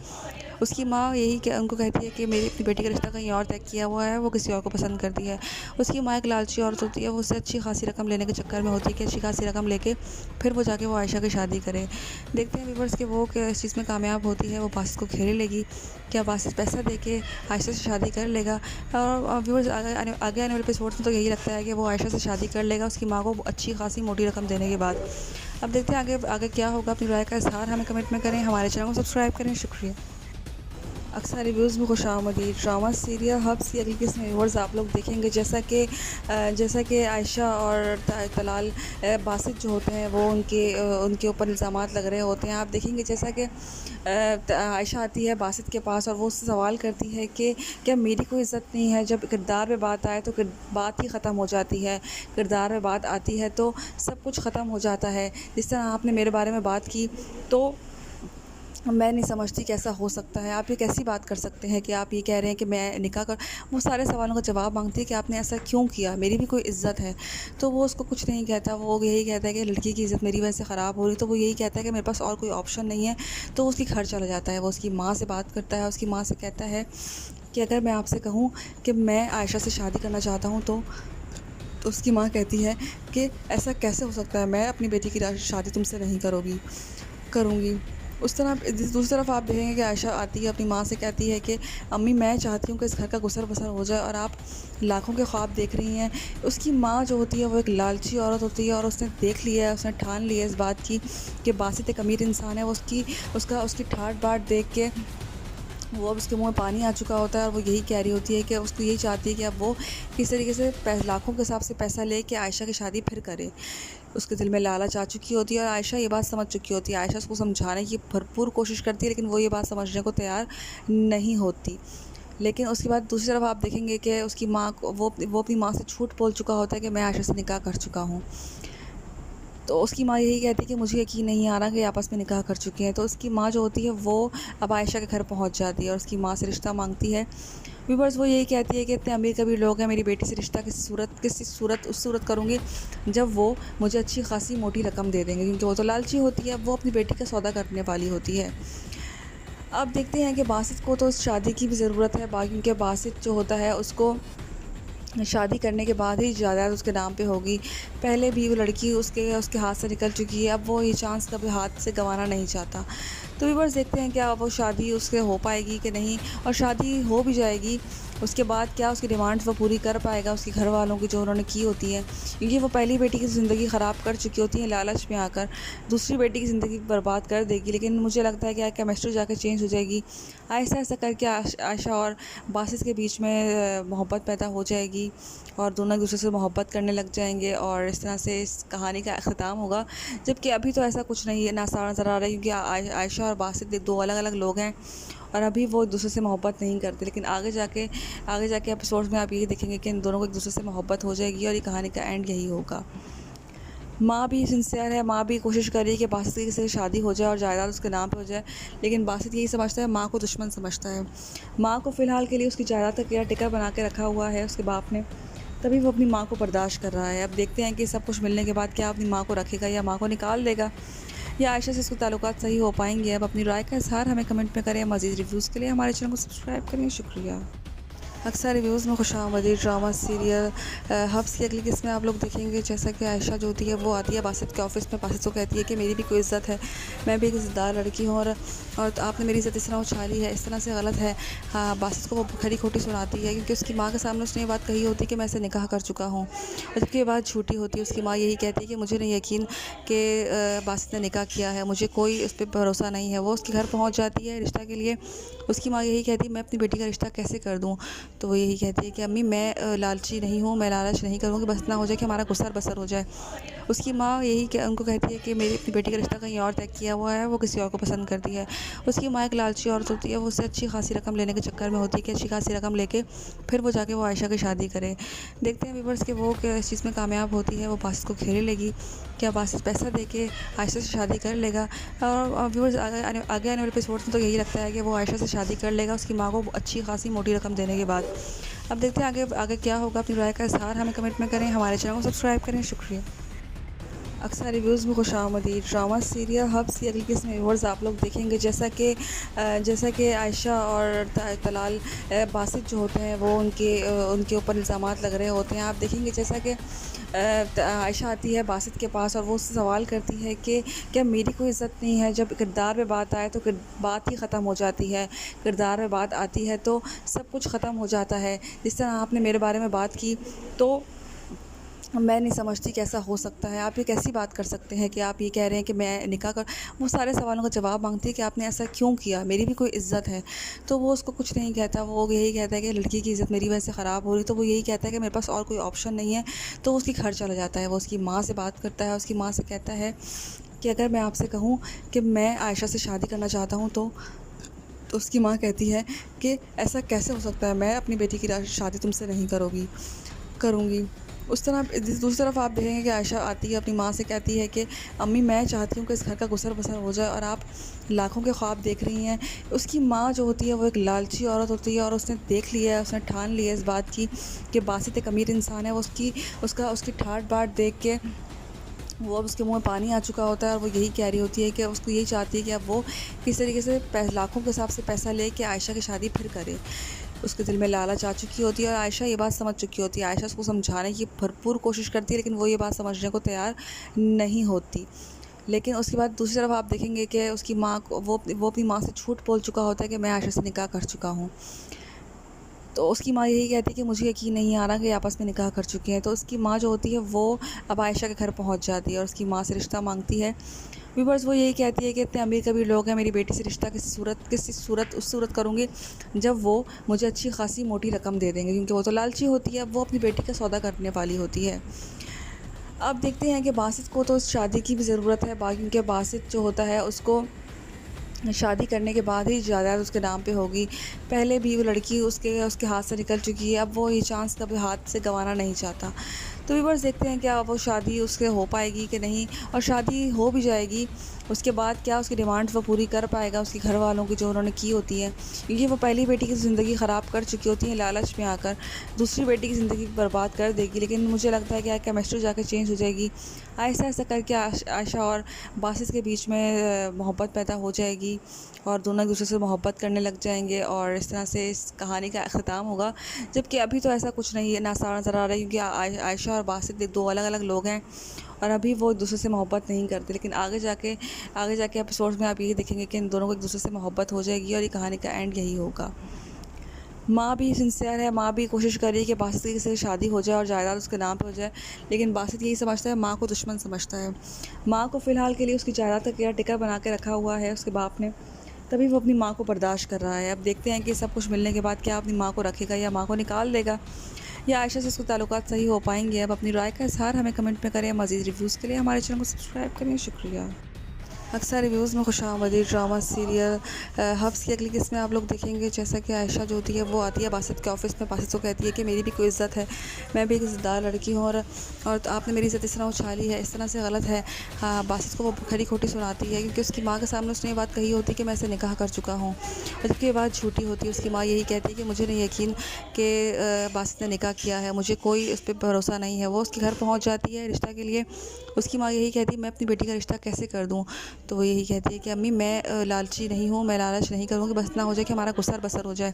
उसकी माँ यही उनको कहती है कि मेरी अपनी बेटी का रिश्ता कहीं और तय किया हुआ है, वो किसी और को पसंद करती है। उसकी माँ एक लालची औरत होती है, वो उससे अच्छी खासी रकम लेने के चक्कर में होती है कि अच्छी खासी रकम लेके फिर वो जाके वो आयशा की शादी करे। देखते हैं व्यूअर्स कि वो इस चीज़ में कामयाब होती है, वो बासित को घेरे लेगी, क्या बासित पैसा दे के आयशा से शादी कर लेगा। और व्यूअर्स आगे आने वाले एपिसोड्स में तो यही लगता है कि वो आयशा से शादी कर लेगा उसकी माँ को अच्छी खासी मोटी रकम देने के बाद। अब देखते हैं आगे आगे क्या होगा। अपनी राय का इज़हार हमें कमेंट में करें। हमारे चैनल को सब्सक्राइब करें। शुक्रिया। अक्सर रिव्यूज़ में खुशामदीद ड्रामा सीरियल हब्स की अगली किस्त में व्यूअर्स आप लोग देखेंगे जैसा कि आयशा और तलाल बासित जो होते हैं वो उनके ऊपर इल्ज़ामात लग रहे होते हैं। आप देखेंगे जैसा कि आयशा आती है बासित के पास और वो उससे सवाल करती है कि क्या मेरी कोई इज़्ज़त नहीं है। जब किरदार पे बात आए तो बात ही ख़त्म हो जाती है, किरदार पे बात आती है तो सब कुछ ख़त्म हो जाता है। जिस तरह आपने मेरे बारे में बात की तो मैं नहीं समझती कैसा हो सकता है, आप ये कैसी बात कर सकते हैं कि आप ये कह रहे हैं कि मैं निकाह कर। वो सारे सवालों का जवाब मांगती है कि आपने ऐसा क्यों किया, मेरी भी कोई इज़्ज़त है। तो वो उसको कुछ नहीं कहता, वो यही कहता है कि लड़की की इज़्ज़त मेरी वजह से ख़राब हो रही। तो वो यही कहता है कि मेरे पास और कोई ऑप्शन नहीं है। तो उसकी घर चला जाता है, वो उसकी माँ से बात करता है, उसकी माँ से कहता है कि अगर मैं आपसे कहूँ कि मैं आयशा से शादी करना चाहता हूँ तो उसकी माँ कहती है कि ऐसा कैसे हो सकता है, मैं अपनी बेटी की शादी तुमसे नहीं करूँगी। उस तरह दूसरी तरफ आप देखेंगे कि आयशा आती है अपनी माँ से कहती है कि अम्मी मैं चाहती हूँ कि इस घर का गुसर बसर हो जाए और आप लाखों के ख्वाब देख रही हैं। उसकी माँ जो होती है वो एक लालची औरत होती है और उसने देख लिया है, उसने ठान लिया है इस बात की कि बासित एक अमीर इंसान है। वो उसकी ठाट बाट देख के वो अब उसके मुँह में पानी आ चुका होता है और वो यही कह रही होती है कि उसको यही चाहती है कि अब वो किस तरीके से लाखों के हिसाब से पैसा ले के आयशा की शादी फिर करे। उसके दिल में लालच आ चुकी होती है और आयशा ये बात समझ चुकी होती है। आयशा उसको समझाने की भरपूर कोशिश करती है, लेकिन वो ये बात समझने को तैयार नहीं होती। लेकिन उसके बाद दूसरी तरफ आप देखेंगे कि उसकी माँ को वो अपनी माँ से झूठ बोल चुका होता है कि मैं आयशा से निकाह कर चुका हूँ। तो उसकी माँ यही कहती है कि मुझे यकीन नहीं आ रहा कि आपस में निकाह कर चुके हैं। तो उसकी माँ जो होती है वो अब आयशा के घर पहुँच जाती है और उसकी माँ से रिश्ता मांगती है। व्यूवर्स, वो यही कहती है कि इतने अमीर कबीर लोग हैं, मेरी बेटी से रिश्ता किसी सूरत उस सूरत करूँगी जब वो मुझे अच्छी खासी मोटी रकम दे देंगे, क्योंकि वो तो लालची होती है, वो अपनी बेटी का सौदा करने वाली होती है। अब देखते हैं कि बासित को तो शादी की भी ज़रूरत है, बाकी क्योंकि बासित जो होता है उसको शादी करने के बाद ही जायदाद उसके नाम पे होगी। पहले भी वो लड़की उसके उसके हाथ से निकल चुकी है, अब वो ये चांस कभी हाथ से गंवाना नहीं चाहता। तो व्यूअर्स देखते हैं क्या वो शादी उससे हो पाएगी कि नहीं, और शादी हो भी जाएगी उसके बाद क्या उसकी डिमांड्स वो पूरी कर पाएगा उसके घर वालों की जो उन्होंने की होती है, क्योंकि वो पहली बेटी की ज़िंदगी ख़राब कर चुकी होती है लालच में आकर, दूसरी बेटी की ज़िंदगी बर्बाद कर देगी। लेकिन मुझे लगता है कि केमिस्ट्री जाकर चेंज हो जाएगी, ऐसा ऐसा करके आयशा और बासित के बीच में मोहब्बत पैदा हो जाएगी और दोनों एक दूसरे से मोहब्बत करने लग जाएंगे और इस तरह से इस कहानी का अख्ताम होगा। जबकि अभी तो ऐसा कुछ नहीं है, ना सारा नज़र आ रहा है, क्योंकि आयशा और बासित दो अलग अलग लोग हैं और अभी वो एक दूसरे से मोहब्बत नहीं करते। लेकिन आगे जाके एपिसोड्स में आप यही देखेंगे कि इन दोनों को एक दूसरे से मोहब्बत हो जाएगी और ये कहानी का एंड यही होगा। माँ भी सिंसियर है, माँ भी कोशिश कर रही है कि बासित की से शादी हो जाए और जायदाद उसके नाम पे हो जाए, लेकिन बासित यही समझता है, माँ को दुश्मन समझता है। माँ को फ़िलहाल के लिए उसकी जायदाद का केयर टेकर बना के रखा हुआ है उसके बाप ने, तभी वो अपनी माँ को बर्दाश्त कर रहा है। अब देखते हैं कि सब कुछ मिलने के बाद क्या अपनी माँ को रखेगा या माँ को निकाल देगा, या आयशा से इसके ताल्लुकात सही हो पाएंगे। अब अपनी राय का इज़हार हमें कमेंट में करें। मज़ीद रिव्यूज़ के लिए हमारे चैनल को सब्सक्राइब करें। शुक्रिया। अक्सर रिव्यूज़ में खुशामदीद ड्रामा सीरियल हब्स की अगली किस्में आप लोग देखेंगे, जैसा कि आयशा जो होती है वो आती है बासित के ऑफिस में, बासित को कहती है कि मेरी भी कोई इज़्ज़त है, मैं भी एक इज़्ज़तदार लड़की हूँ और आपने मेरी इज़्ज़त इस तरह उछाली है, इस तरह से गलत है। हाँ, बासित को वो खरी खोटी सुनाती है, क्योंकि उसकी माँ के सामने उसने ये बात कही होती है कि मैं इसे निकाह कर चुका हूँ, और जबकि ये बात झूठी होती है। उसकी माँ यही कहती है कि मुझे नहीं यकीन कि बासित ने निकाह किया है, मुझे कोई उस पर भरोसा नहीं है। वो उसके घर पहुँच जाती है रिश्ता के लिए, उसकी माँ यही कहती है मैं अपनी बेटी का रिश्ता कैसे कर दूँ, तो वो यही कहती है कि अम्मी मैं लालची नहीं हूँ, मैं लालच नहीं करूँगी, बस इतना हो जाए कि हमारा गुस्सा बसर हो जाए। उसकी माँ यही उनको कहती है कि मेरी अपनी बेटी का रिश्ता कहीं और तय किया हुआ है, वो किसी और को पसंद करती है। उसकी माँ एक लालची औरत होती है, वो उससे अच्छी खासी रकम लेने के चक्कर में होती है कि अच्छी खासी रकम लेके फिर वो जाके वो आयशा की शादी करे। देखते हैं व्यूअर्स कि वो किस चीज़ में कामयाब होती है, वो बासित को घेरे लेगी, क्या बासित पैसा दे के आयशा से शादी कर लेगा। और व्यूअर्स आगे आने वाले एपिसोड्स में तो यही लगता है कि वो आयशा से शादी कर लेगा उसकी माँ को अच्छी खासी मोटी रकम देने के बाद। अब देखते हैं आगे क्या होगा। अपनी राय का इज़हार हमें कमेंट में करें, हमारे चैनल को सब्सक्राइब करें। शुक्रिया। अक्सर रिव्यूज़ में खुशामदीद ड्रामा सीरियल हब्स की अगली किस्म व्यूअर्स आप लोग देखेंगे, जैसा कि आयशा और तलाल बासित जो होते हैं वो उनके ऊपर इल्ज़ामात लग रहे होते हैं। आप देखेंगे जैसा कि आयशा आती है बासित के पास और वो उससे सवाल करती है कि क्या मेरी कोई इज़्ज़त नहीं है। जब किरदार पे बात आए तो बात ही ख़त्म हो जाती है, किरदार पे बात आती है तो सब कुछ ख़त्म हो जाता है। जिस तरह आपने मेरे बारे में बात की तो मैं नहीं समझती कैसा हो सकता है, आप ये कैसी बात कर सकते हैं कि आप ये कह रहे हैं कि मैं निकाह कर। वो सारे सवालों का जवाब मांगती है कि आपने ऐसा क्यों किया, मेरी भी कोई इज़्ज़त है। तो वो उसको कुछ नहीं कहता, वो यही कहता है कि लड़की की इज़्ज़त मेरी वजह से ख़राब हो रही, तो वो यही कहता है कि मेरे पास और कोई ऑप्शन नहीं है। तो वो उसके घर चला जाता है, वो उसकी माँ से बात करता है, उसकी माँ से कहता है कि अगर मैं आपसे कहूँ कि मैं आयशा से शादी करना चाहता हूँ तो उसकी माँ कहती है कि ऐसा कैसे हो सकता है, मैं अपनी बेटी की शादी तुमसे नहीं करूँगी। उस तरह दूसरी तरफ आप देखेंगे कि आयशा आती है अपनी माँ से कहती है कि अम्मी मैं चाहती हूँ कि इस घर का गुसर बसर हो जाए और आप लाखों के ख्वाब देख रही हैं। उसकी माँ जो होती है वो एक लालची औरत होती है और उसने देख लिया है, उसने ठान लिया है इस बात की कि बासित एक अमीर इंसान है। वो उसकी ठाट बाट देख के वो अब उसके मुँह में पानी आ चुका होता है और वो यही कह रही होती है कि उसको यही चाहती है कि अब वो किस तरीके से लाखों के हिसाब से पैसा ले के आयशा की शादी फिर करे। उसके दिल में लालच आ चुकी होती है और आयशा ये बात समझ चुकी होती है। आयशा उसको समझाने की भरपूर कोशिश करती है, लेकिन वो ये बात समझने को तैयार नहीं होती। लेकिन उसके बाद दूसरी तरफ आप देखेंगे कि उसकी माँ को वो अपनी माँ से झूठ बोल चुका होता है कि मैं आयशा से निकाह कर चुका हूँ। तो उसकी माँ यही कहती है कि मुझे यकीन नहीं आ रहा कि आपस में निकाह कर चुके हैं। तो उसकी माँ जो होती है वो अब आयशा के घर पहुँच जाती है और उसकी माँ से रिश्ता मांगती है। व्यूअर्स वो यही कहती है कि इतने अमीर कबीर लोग हैं, मेरी बेटी से रिश्ता उस सूरत करूँगी जब वो मुझे अच्छी खासी मोटी रकम दे देंगे, क्योंकि वो तो लालची होती है, वो अपनी बेटी का सौदा करने वाली होती है। अब देखते हैं कि बासित को तो शादी की भी ज़रूरत है, क्योंकि बासित जो होता है उसको शादी करने के बाद ही जायदाद उसके नाम पे होगी। पहले भी वो लड़की उसके हाथ से निकल चुकी है, अब वो ये चांस कभी हाथ से गंवाना नहीं चाहता। तो व्यूअर्स देखते हैं क्या वो शादी उससे हो पाएगी कि नहीं, और शादी हो भी जाएगी उसके बाद क्या उसकी डिमांड्स वो पूरी कर पाएगा उसके घर वालों की जो उन्होंने की होती है, क्योंकि वो पहली बेटी की ज़िंदगी ख़राब कर चुकी होती है लालच में आकर, दूसरी बेटी की ज़िंदगी बर्बाद कर देगी। लेकिन मुझे लगता है कि केमिस्ट्री जाकर चेंज हो जाएगी, ऐसा ऐसा करके आयशा और बासित के बीच में मोहब्बत पैदा हो जाएगी और दोनों एक दूसरे से मोहब्बत करने लग जाएंगे और इस तरह से इस कहानी का अख्ताम होगा। जबकि अभी तो ऐसा कुछ नहीं है, ना सारा नज़र आ रहा है, क्योंकि आयशा और बासित दो अलग अलग लोग हैं और अभी वो एक दूसरे से मोहब्बत नहीं करते। लेकिन आगे जाके एपिसोड्स में आप यही देखेंगे कि इन दोनों को एक दूसरे से मोहब्बत हो जाएगी और ये कहानी का एंड यही होगा। माँ भी सिंसियर है, माँ भी कोशिश कर रही है कि बासित की किसी से शादी हो जाए और जायदाद उसके नाम पे हो जाए, लेकिन बासित यही समझता है, माँ को दुश्मन समझता है। माँ को फ़िलहाल के लिए उसकी जायदाद का केयर टेकर बना के रखा हुआ है उसके बाप ने, तभी वो अपनी माँ को बर्दाश्त कर रहा है। अब देखते हैं कि सब कुछ मिलने के बाद क्या अपनी माँ को रखेगा या माँ को निकाल देगा, या आयशा से उसके ताल्लुकात सही हो पाएंगे। अब अपनी राय का इज़हार हमें कमेंट में करें। मज़ीद रिव्यूज़ के लिए हमारे चैनल को सब्सक्राइब करें। शुक्रिया। अक्सर रिव्यूज़ में खुशामदीद ड्रामा सीरियल हब्स की अगली किस्में आप लोग देखेंगे, जैसा कि आयशा जो होती है वो आती है बासित के ऑफिस में। बासित को कहती है कि मेरी भी कोई इज़्ज़त है, मैं भी एक इज़्ज़तदार लड़की हूँ और आपने मेरी इज़्ज़त इस तरह उछाली है, इस तरह से गलत है। हाँ, बासित को वो खरी खोटी सुनाती है, क्योंकि उसकी माँ के सामने उसने ये बात कही होती है कि मैं इसे निकाह कर चुका हूँ, जबकि ये बात झूठी होती है। उसकी माँ यही कहती है कि मुझे नहीं यकीन कि बासित ने निकाह किया है, मुझे कोई उस पर भरोसा नहीं है। वो उसके घर पहुँच जाती है रिश्ता के लिए। उसकी माँ यही कहती है मैं अपनी बेटी का रिश्ता कैसे कर दूँ, तो वो यही कहती है कि अम्मी मैं लालची नहीं हूँ, मैं लालच नहीं करूँगी, बस इतना हो जाए कि हमारा गुस्सा बसर हो जाए।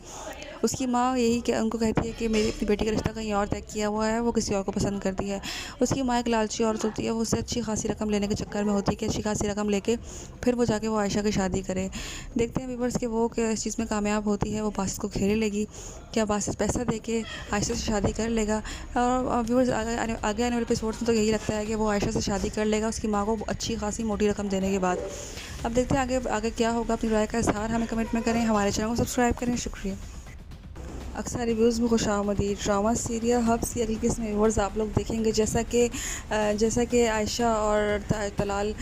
उसकी माँ यही उनको कहती है कि मेरी अपनी बेटी का रिश्ता कहीं और तय किया हुआ है, वो किसी और को पसंद करती है। उसकी माँ एक लालची औरत होती है, वो उससे अच्छी खासी रकम लेने के चक्कर में होती है कि अच्छी खासी रकम लेके फिर वो जाके वो आयशा की शादी करे। देखते हैं व्यूअर्स कि वो इस चीज़ में कामयाब होती है, वो बासित को घेरे लेगी, क्या बासित पैसा दे के आयशा से शादी कर लेगा। और व्यूअर्स आगे आने वाले एपिसोड्स में तो यही लगता है कि वो आयशा से शादी कर लेगा उसकी माँ को अच्छी खासी मोटी रकम देने के बाद। अब देखते हैं आगे क्या होगा। अपनी राय का इज़हार हमें कमेंट में करें। हमारे चैनल को सब्सक्राइब करें। शुक्रिया। अक्सर रिव्यूज़ में खुशामदीद ड्रामा सीरियल हब्स की अगली किस्म व्यूअर्स आप लोग देखेंगे, जैसा कि आयशा और तलाल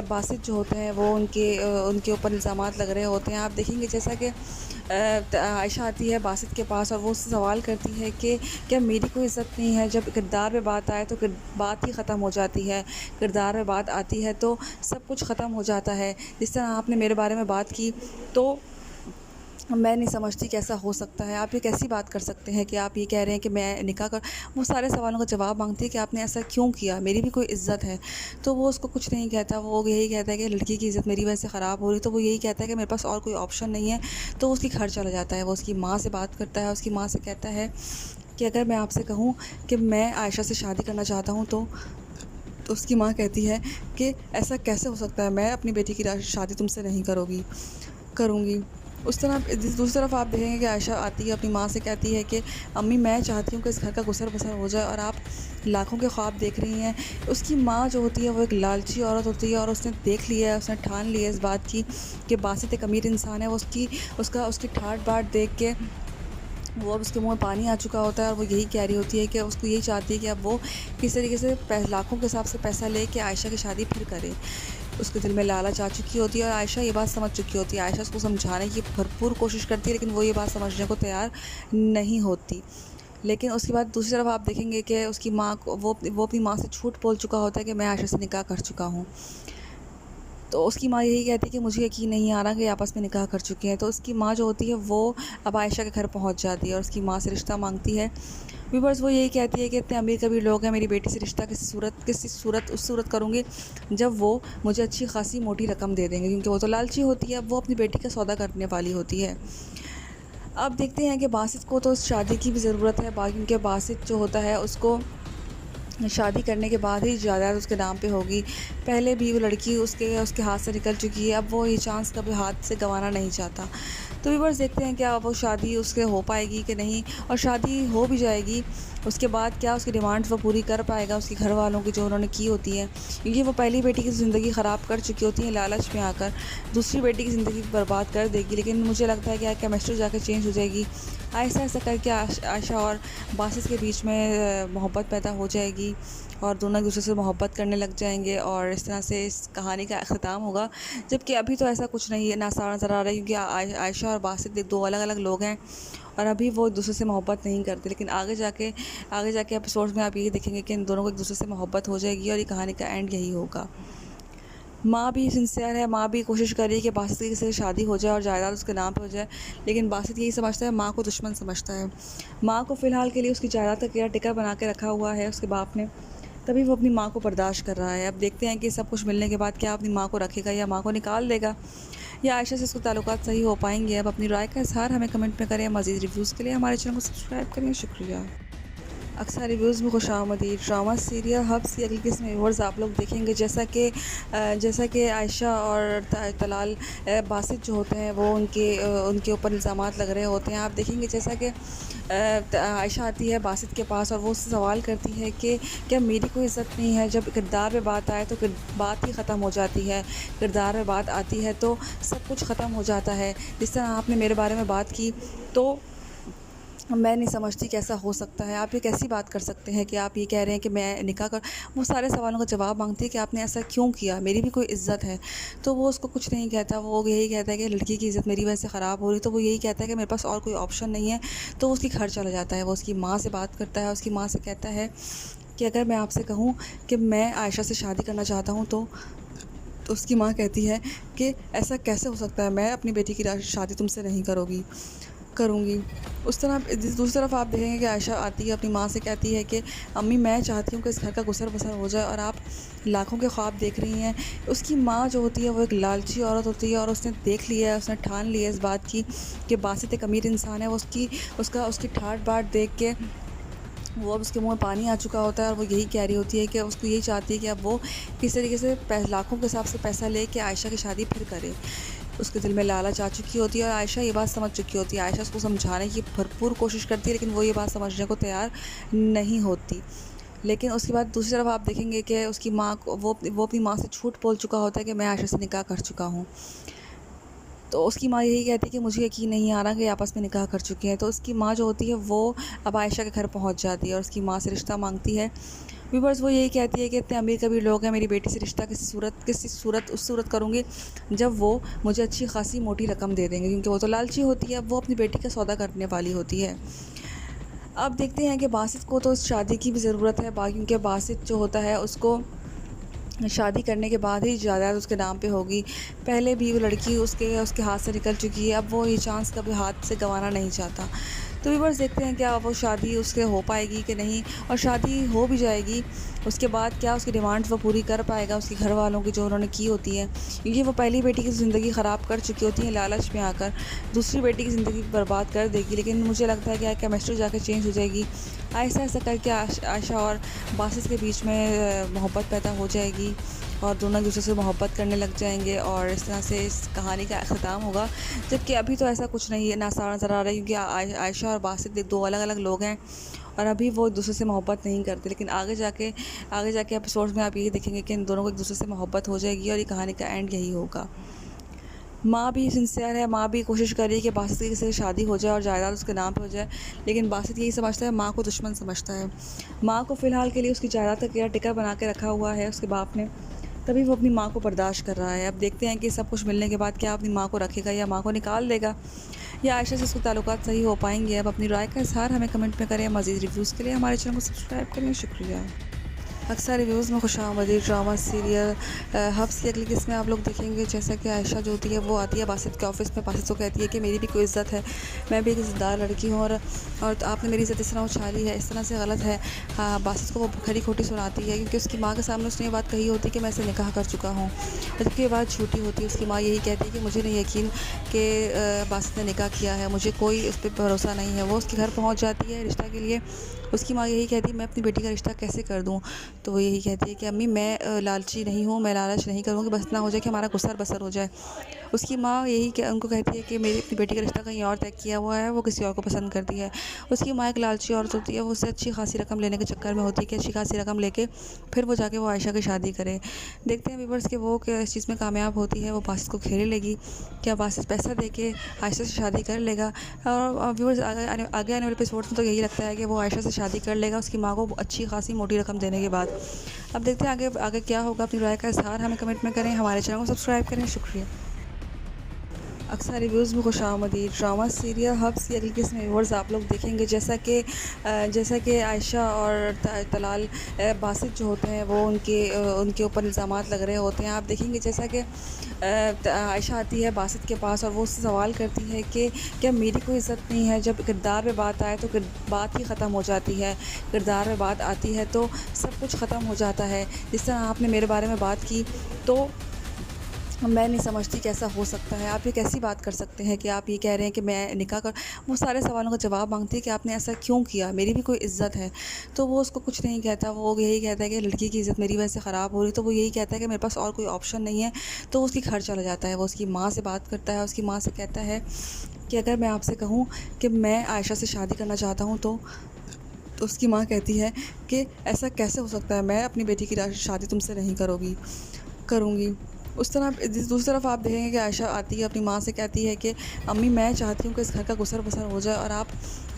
बासित जो होते हैं वो उनके ऊपर इल्ज़ामात लग रहे होते हैं। आप देखेंगे जैसा कि आयशा आती है बासित के पास और वो उससे सवाल करती है कि क्या मेरी कोई इज़्ज़त नहीं है। जब किरदार पे बात आए तो बात ही ख़त्म हो जाती है, किरदार पे बात आती है तो सब कुछ ख़त्म हो जाता है। जिस तरह आपने मेरे बारे में बात की तो मैं नहीं समझती कैसा हो सकता है, आप ये कैसी बात कर सकते हैं कि आप ये कह रहे हैं कि मैं निकाह कर। वो सारे सवालों का जवाब मांगती है कि आपने ऐसा क्यों किया, मेरी भी कोई इज़्ज़त है। तो वो उसको कुछ नहीं कहता, वो यही कहता है कि लड़की की इज़्ज़त मेरी वजह से ख़राब हो रही, तो वो यही कहता है कि मेरे पास और कोई ऑप्शन नहीं है। तो उसकी घर चला जाता है, वो उसकी माँ से बात करता है, उसकी माँ से कहता है कि अगर मैं आपसे कहूँ कि मैं आयशा से शादी करना चाहता हूँ तो उसकी माँ कहती है कि ऐसा कैसे हो सकता है, मैं अपनी बेटी की शादी तुमसे नहीं करूँगी। दूसरी तरफ आप देखेंगे कि आयशा आती है अपनी माँ से कहती है कि अम्मी मैं चाहती हूँ कि इस घर का गुसर बसर हो जाए और आप लाखों के ख्वाब देख रही हैं। उसकी माँ जो होती है वो एक लालची औरत होती है और उसने देख लिया है, उसने ठान लिया है इस बात की कि बासित एक अमीर इंसान है। वो उसकी ठाट बाट देख के वो अब उसके मुँह में पानी आ चुका होता है और वो यही कह रही होती है कि उसको यही चाहती है कि अब वो किस तरीके से लाखों के हिसाब से पैसा ले के आयशा की शादी फिर करे। उसके दिल में लालच आ चुकी होती है और आयशा ये बात समझ चुकी होती है। आयशा उसको समझाने की भरपूर कोशिश करती है, लेकिन वो ये बात समझने को तैयार नहीं होती। लेकिन उसके बाद दूसरी तरफ आप देखेंगे कि उसकी माँ को वो अपनी माँ से झूठ बोल चुका होता है कि मैं आयशा से निकाह कर चुका हूँ। तो उसकी माँ यही कहती है कि मुझे यकीन नहीं आ रहा कि आपस में निकाह कर चुके हैं। तो उसकी माँ जो होती है वो अब आयशा के घर पहुँच जाती है और उसकी माँ से रिश्ता मांगती है। व्यूअर्स वो यही कहती है कि इतने अमीर कबीर लोग हैं, मेरी बेटी से रिश्ता उस सूरत करूँगी जब वो मुझे अच्छी खासी मोटी रकम दे देंगे, क्योंकि वो तो लालची होती है, अब वो अपनी बेटी का सौदा करने वाली होती है। अब देखते हैं कि बासित को तो शादी की भी ज़रूरत है, क्योंकि बासित जो होता है उसको शादी करने के बाद ही जायदाद उसके नाम पे होगी। पहले भी वो लड़की उसके हाथ से निकल चुकी है, अब वो ये चांस कभी हाथ से गंवाना नहीं चाहता। तो व्यूअर्स देखते हैं क्या वो शादी उसके हो पाएगी कि नहीं, और शादी हो भी जाएगी उसके बाद क्या उसकी डिमांड्स वो पूरी कर पाएगा उसके घर वालों की जो उन्होंने की होती है, क्योंकि वो पहली बेटी की ज़िंदगी ख़राब कर चुकी होती है लालच में आकर, दूसरी बेटी की ज़िंदगी बर्बाद कर देगी। लेकिन मुझे लगता है कि केमिस्ट्री जाकर चेंज हो जाएगी, ऐसा ऐसा करके आयशा और बासित के बीच में मोहब्बत पैदा हो जाएगी और दोनों एक दूसरे से मोहब्बत करने लग जाएंगे और इस तरह से इस कहानी का अख्ताम होगा। जबकि अभी तो ऐसा कुछ नहीं है, ना सारा नज़र आ रहा है, क्योंकि आयशा और बासित दो अलग अलग लोग हैं और अभी वो एक दूसरे से मोहब्बत नहीं करते। लेकिन आगे जाके एपिसोड्स में आप यही देखेंगे कि इन दोनों को एक दूसरे से मोहब्बत हो जाएगी और ये कहानी का एंड यही होगा। माँ भी सिंसियर है, माँ भी कोशिश कर रही है कि बासित की किसी से शादी हो जाए और जायदाद उसके नाम पे हो जाए, लेकिन बासित यही समझता है, माँ को दुश्मन समझता है। माँ को फ़िलहाल के लिए उसकी जायदाद का केयर टेकर बना के रखा हुआ है उसके बाप ने, तभी वो अपनी माँ को बर्दाश्त कर रहा है। अब देखते हैं कि सब कुछ मिलने के बाद क्या अपनी माँ को रखेगा या माँ को निकाल देगा, या आयशा से इसके ताल्लुकात सही हो पाएंगे। अब अपनी राय का इज़हार हमें कमेंट में करें। मज़ीद रिव्यूज़ के लिए हमारे चैनल को सब्सक्राइब करें। शुक्रिया। अक्सर रिव्यूज़ में खुशामदीद। ड्रामा सीरियल हब्स की अगली किस्म व्यूअर्स आप लोग देखेंगे, जैसा कि आयशा और तलाल बासित जो होते हैं वो उनके ऊपर इल्ज़ामात लग रहे होते हैं। आप देखेंगे जैसा कि आयशा आती है बासित के पास और वो उससे सवाल करती है कि क्या मेरी कोई इज़्ज़त नहीं है। जब किरदार पे बात आए तो बात ही ख़त्म हो जाती है, किरदार पे बात आती है तो सब कुछ ख़त्म हो जाता है। जिस तरह आपने मेरे बारे में बात की तो मैं नहीं समझती कैसा हो सकता है। आप ये कैसी बात कर सकते हैं कि आप ये कह रहे हैं कि मैं निकाह कर। वो सारे सवालों का जवाब मांगती है कि आपने ऐसा क्यों किया, मेरी भी कोई इज़्ज़त है। तो वो उसको कुछ नहीं कहता, वो यही कहता है कि लड़की की इज़्ज़त मेरी वजह से ख़राब हो रही। तो वो यही कहता है कि मेरे पास और कोई ऑप्शन नहीं है। तो उसकी घर चला जाता है, वो उसकी माँ से बात करता है। उसकी माँ से कहता है कि अगर मैं आपसे कहूँ कि मैं आयशा से शादी करना चाहता हूँ तो उसकी माँ कहती है कि ऐसा कैसे हो सकता है, मैं अपनी बेटी की शादी तुमसे नहीं करूँगी। उस तरह दूसरी तरफ आप देखेंगे कि आयशा आती है अपनी माँ से कहती है कि अम्मी मैं चाहती हूँ कि इस घर का गुसर बसर हो जाए और आप लाखों के ख्वाब देख रही हैं। उसकी माँ जो होती है वो एक लालची औरत होती है और उसने देख लिया है, उसने ठान लिया है इस बात की कि बासित एक अमीर इंसान है। वो उसकी ठाट बाट देख के वो अब उसके मुँह में पानी आ चुका होता है और वो यही कह रही होती है कि उसको यही चाहती है कि अब वो किस तरीके से लाखों के हिसाब से पैसा ले के आयशा की शादी फिर करे। उसके दिल में लालच आ चुकी होती है और आयशा ये बात समझ चुकी होती है। आयशा उसको समझाने की भरपूर कोशिश करती है, लेकिन वो ये बात समझने को तैयार नहीं होती। लेकिन उसके बाद दूसरी तरफ आप देखेंगे कि उसकी माँ को वो अपनी माँ से झूठ बोल चुका होता है कि मैं आयशा से निकाह कर चुका हूँ। तो उसकी माँ यही कहती है कि मुझे यकीन नहीं आ रहा कि आपस में निकाह कर चुके हैं। तो उसकी माँ जो होती है वो अब आयशा के घर पहुँच जाती है और उसकी माँ से रिश्ता मांगती है। व्यूवर्स वो यही कहती है कि इतने अमीर कबीर लोग हैं, मेरी बेटी से रिश्ता उस सूरत करूँगी जब वो मुझे अच्छी खासी मोटी रकम दे देंगे, क्योंकि वो तो लालची होती है। अब वो अपनी बेटी का सौदा करने वाली होती है। अब देखते हैं कि बासित को तो इस शादी की भी ज़रूरत है, क्योंकि बासित जो होता है उसको शादी करने के बाद ही जायदाद उसके नाम पे होगी। पहले भी वो लड़की उसके हाथ से निकल चुकी है, अब वो ये चांस कभी हाथ से गंवाना नहीं चाहता। तो व्यूअर्स देखते हैं क्या वो शादी उसके हो पाएगी कि नहीं, और शादी हो भी जाएगी उसके बाद क्या उसकी डिमांड्स वो पूरी कर पाएगा उसके घर वालों की जो उन्होंने की होती है, क्योंकि वो पहली बेटी की ज़िंदगी ख़राब कर चुकी होती है लालच में आकर, दूसरी बेटी की ज़िंदगी बर्बाद कर देगी। लेकिन मुझे लगता है कि केमिस्ट्री जाकर चेंज हो जाएगी, ऐसा ऐसा करके आयशा और बासित के बीच में मोहब्बत पैदा हो जाएगी और दोनों एक दूसरे से मोहब्बत करने लग जाएंगे और इस तरह से इस कहानी का ख़त्म होगा। जबकि अभी तो ऐसा कुछ नहीं है, ना सारा नज़र आ रहा है, क्योंकि आयशा और बासित दो अलग अलग लोग हैं और अभी वो एक दूसरे से मोहब्बत नहीं करते। लेकिन आगे जाके एपिसोड्स में आप यही देखेंगे कि इन दोनों को एक दूसरे से मोहब्बत हो जाएगी और ये कहानी का एंड यही होगा। माँ भी सिंसियर है, माँ भी कोशिश कर रही है कि बासित की किसी से शादी हो जाए और जायदाद उसके नाम पे हो जाए, लेकिन बासित यही समझता है, माँ को दुश्मन समझता है। माँ को फ़िलहाल के लिए उसकी जायदाद का केयर टेकर बना के रखा हुआ है उसके बाप ने, तभी वो अपनी माँ को बर्दाश्त कर रहा है। अब देखते हैं कि सब कुछ मिलने के बाद क्या अपनी माँ को रखेगा या माँ को निकाल देगा, या आयशा से इसके ताल्लुकात सही हो पाएंगे। अब अपनी राय का इज़हार हमें कमेंट में करें। मज़ीद रिव्यूज़ के लिए हमारे चैनल को सब्सक्राइब करें। शुक्रिया। अक्सर रिव्यूज़ में खुशामदीद। ड्रामा सीरियल हब्स की अगली किस्म में आप लोग देखेंगे, जैसा कि आयशा जो होती है वो आती है बासित के ऑफिस में। बासित को कहती है कि मेरी भी कोई इज़्ज़त है, मैं भी एक इज़्ज़तदार लड़की हूँ और आपने मेरी इज़्ज़त इस तरह उछाली है, इस तरह से गलत है। बासित को वो खरी खोटी सुनाती है, क्योंकि उसकी माँ के सामने उसने ये बात कही होती है कि मैं इसे निकाह कर चुका हूँ, जबकि ये बात झूठी होती है। उसकी माँ यही कहती है कि मुझे नहीं यकीन कि बासित ने निकाह किया है, मुझे कोई उस पर भरोसा नहीं है। वो उसके घर पहुँच जाती है रिश्ता के लिए। उसकी माँ यही कहती है मैं अपनी बेटी का रिश्ता कैसे कर दूँ। तो वो यही कहती है कि अम्मी मैं लालची नहीं हूँ, मैं लालच नहीं करूँगी, बस इतना हो जाए कि हमारा गुसर बसर हो जाए। उसकी माँ उनको कहती है कि मेरी अपनी बेटी का रिश्ता कहीं और तय किया हुआ है, वो किसी और को पसंद करती है। उसकी माँ एक लालची औरत होती है, वो उससे अच्छी खासी रकम लेने के चक्कर में होती है कि अच्छी खासी रकम लेके फिर वो जाके वो आयशा की शादी करे। देखते हैं व्यूअर्स कि वो इस चीज़ में कामयाब होती है, वो बासित को घेरे लेगी, क्या बासित पैसा दे के आयशा से शादी कर लेगा। और व्यूअर्स आगे आने वाले एपिसोड्स में तो यही लगता है कि वो आयशा से शादी कर लेगा उसकी माँ को अच्छी खासी मोटी रकम देने के बाद। अब देखते हैं आगे क्या होगा। अपनी राय का इज़हार हमें कमेंट में करें, हमारे चैनल को सब्सक्राइब करें। शुक्रिया। अक्सर रिव्यूज़ में खुशामदीद। ड्रामा सीरियल हब्स की अगली किस्म व्यूअर्स आप लोग देखेंगे जैसा कि आयशा और तलाल बासित जो होते हैं वो उनके ऊपर इल्ज़ामात लग रहे होते हैं। आप देखेंगे जैसा कि आयशा आती है बासित के पास और वो उससे सवाल करती है कि क्या मेरी कोई इज़्ज़त नहीं है। जब किरदार पे बात आए तो बात ही ख़त्म हो जाती है, किरदार पे बात आती है तो सब कुछ ख़त्म हो जाता है। जिस तरह आपने मेरे बारे में बात की तो मैं नहीं समझती कैसा हो सकता है। आप ये कैसी बात कर सकते हैं कि आप ये कह रहे हैं कि मैं निकाह कर। वो सारे सवालों का जवाब मांगती है कि आपने ऐसा क्यों किया, मेरी भी कोई इज़्ज़त है। तो वो उसको कुछ नहीं कहता, वो यही कहता है कि लड़की की इज़्ज़त मेरी वजह से ख़राब हो रही। तो वो यही कहता है कि मेरे पास और कोई ऑप्शन नहीं है। तो उसकी घर चला जाता है, वो उसकी माँ से बात करता है, उसकी माँ से कहता है कि अगर मैं आपसे कहूँ कि मैं आयशा से शादी करना चाहता हूँ तो उसकी माँ कहती है कि ऐसा कैसे हो सकता है, मैं अपनी बेटी की शादी तुमसे नहीं करूँगी। उस तरह दूसरी तरफ आप देखेंगे कि आयशा आती है अपनी माँ से कहती है कि अम्मी मैं चाहती हूँ कि इस घर का गुसर बसर हो जाए और आप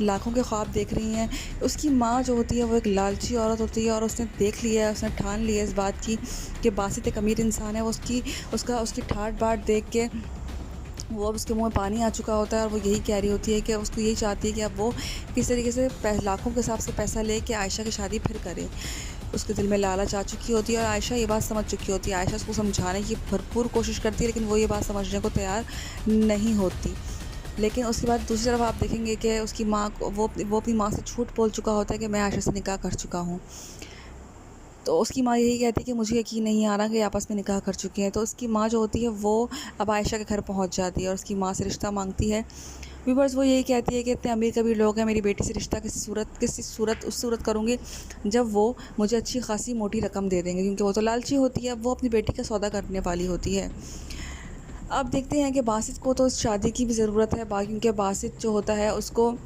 लाखों के ख्वाब देख रही हैं। उसकी माँ जो होती है वो एक लालची औरत होती है और उसने देख लिया है, उसने ठान लिया है इस बात की कि बासित एक अमीर इंसान है। उसकी ठाट बाट देख के वो अब उसके मुँह में पानी आ चुका होता है और वो यही कह रही होती है कि उसको यही चाहती है कि अब वो किस तरीके से लाखों के हिसाब से पैसा ले के आयशा की शादी फिर करे। उसके दिल में लालच आ चुकी होती है और आयशा ये बात समझ चुकी होती है। आयशा उसको समझाने की भरपूर कोशिश करती है लेकिन वो ये बात समझने को तैयार नहीं होती। लेकिन उसके बाद दूसरी तरफ आप देखेंगे कि उसकी माँ को वो अपनी माँ से झूठ बोल चुका होता है कि मैं आयशा से निकाह कर चुका हूँ। तो उसकी माँ यही कहती है कि मुझे यकीन नहीं आ रहा कि आपस में निकाह कर चुके हैं। तो उसकी माँ जो होती है वो अब आयशा के घर पहुँच जाती है और उसकी माँ से रिश्ता मांगती है। व्यूअर्स वो यही कहती है कि इतने अमीर कबीर लोग हैं, मेरी बेटी से रिश्ता उस सूरत करूँगी जब वो मुझे अच्छी खासी मोटी रकम दे देंगे, क्योंकि वो तो लालची होती है, वो अपनी बेटी का सौदा करने वाली होती है। अब देखते हैं कि बासित को तो इस शादी की भी ज़रूरत है, क्योंकि बासित जो होता है उसको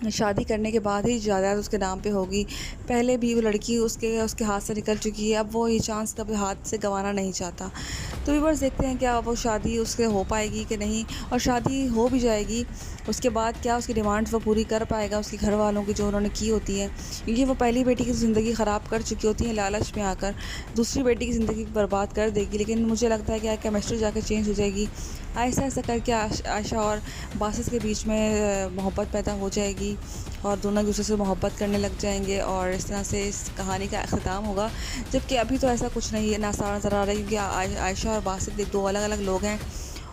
शादी करने के बाद ही जायदाद उसके नाम पे होगी। पहले भी वो लड़की उसके हाथ से निकल चुकी है, अब वो ये चांस कभी हाथ से गंवाना नहीं चाहता। तो व्यूअर्स देखते हैं क्या वो शादी उसके हो पाएगी कि नहीं, और शादी हो भी जाएगी उसके बाद क्या उसकी डिमांड्स वो पूरी कर पाएगा उसके घर वालों की जो उन्होंने की होती है, क्योंकि वो पहली बेटी की ज़िंदगी ख़राब कर चुकी होती है लालच में आकर, दूसरी बेटी की ज़िंदगी बर्बाद कर देगी। लेकिन मुझे लगता है कि केमिस्ट्री जाकर चेंज हो जाएगी, ऐसा ऐसा करके आयशा और बासित के बीच में मोहब्बत पैदा हो जाएगी और दोनों एक दूसरे से मोहब्बत करने लग जाएंगे और इस तरह से इस कहानी का अख्ताम होगा। जबकि अभी तो ऐसा कुछ नहीं है, ना सारा नज़र आ रहा है, क्योंकि आयशा और बासित दो अलग अलग लोग हैं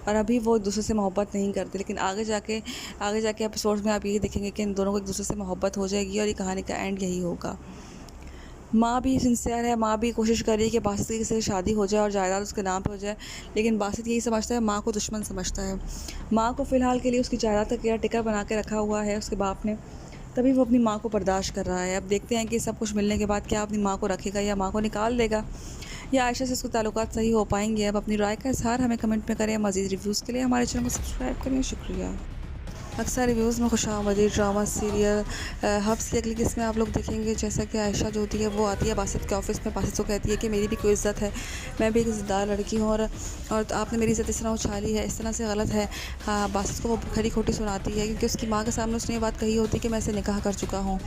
और अभी वो एक दूसरे से मोहब्बत नहीं करते। लेकिन आगे जाके एपिसोड्स में आप यही देखेंगे कि इन दोनों को एक दूसरे से मोहब्बत हो जाएगी और ये कहानी का एंड यही होगा। माँ भी सिंसियर है, माँ भी कोशिश कर रही है कि बासित की किसी से शादी हो जाए और जायदाद उसके नाम पे हो जाए, लेकिन बासित यही समझता है, माँ को दुश्मन समझता है। माँ को फ़िलहाल के लिए उसकी जायदाद का केयर टेकर बना के रखा हुआ है उसके बाप ने, तभी वो अपनी माँ को बर्दाश्त कर रहा है। अब देखते हैं कि सब कुछ मिलने के बाद क्या अपनी माँ को रखेगा या माँ को निकाल देगा, या आयशा से उसके ताल्लुकात सही हो पाएंगे। अब अपनी राय का इज़हार हमें कमेंट में करें। मज़ीद रिव्यूज़ के लिए हमारे चैनल को सब्सक्राइब करें। शुक्रिया। अक्सर रिव्यूज़ में खुशामदीद। ड्रामा सीरियल हब्स की अगली किस्में आप लोग देखेंगे जैसा कि आयशा जो होती है वो आती है बासित के ऑफ़िस में। बासित को कहती है कि मेरी भी कोई इज़्ज़त है, मैं भी एक इज़्ज़तदार लड़की हूँ और आपने मेरी इज़्ज़त इस तरह उछाली है, इस तरह से गलत है। हाँ, बासित को वो खरी खोटी सुनाती है, क्योंकि उसकी माँ के सामने उसने ये बात कही होती है कि मैं इसे निकाह कर चुका हूँ,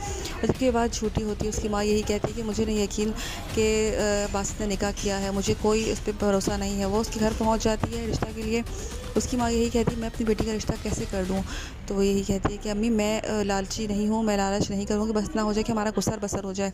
जबकि ये बात झूठी होती है। उसकी माँ यही कहती है कि मुझे नहीं यकीन कि बासित ने निकाह किया है, मुझे कोई उस पर भरोसा नहीं है। वो उसके घर पहुँच जाती है रिश्ता के लिए। उसकी माँ यही कहती है मैं अपनी बेटी का रिश्ता कैसे कर दूँ, तो वो यही कहती है कि अम्मी मैं लालची नहीं हूँ, मैं लालच नहीं करूँगी, बस इतना हो जाए कि हमारा गुसर बसर हो जाए।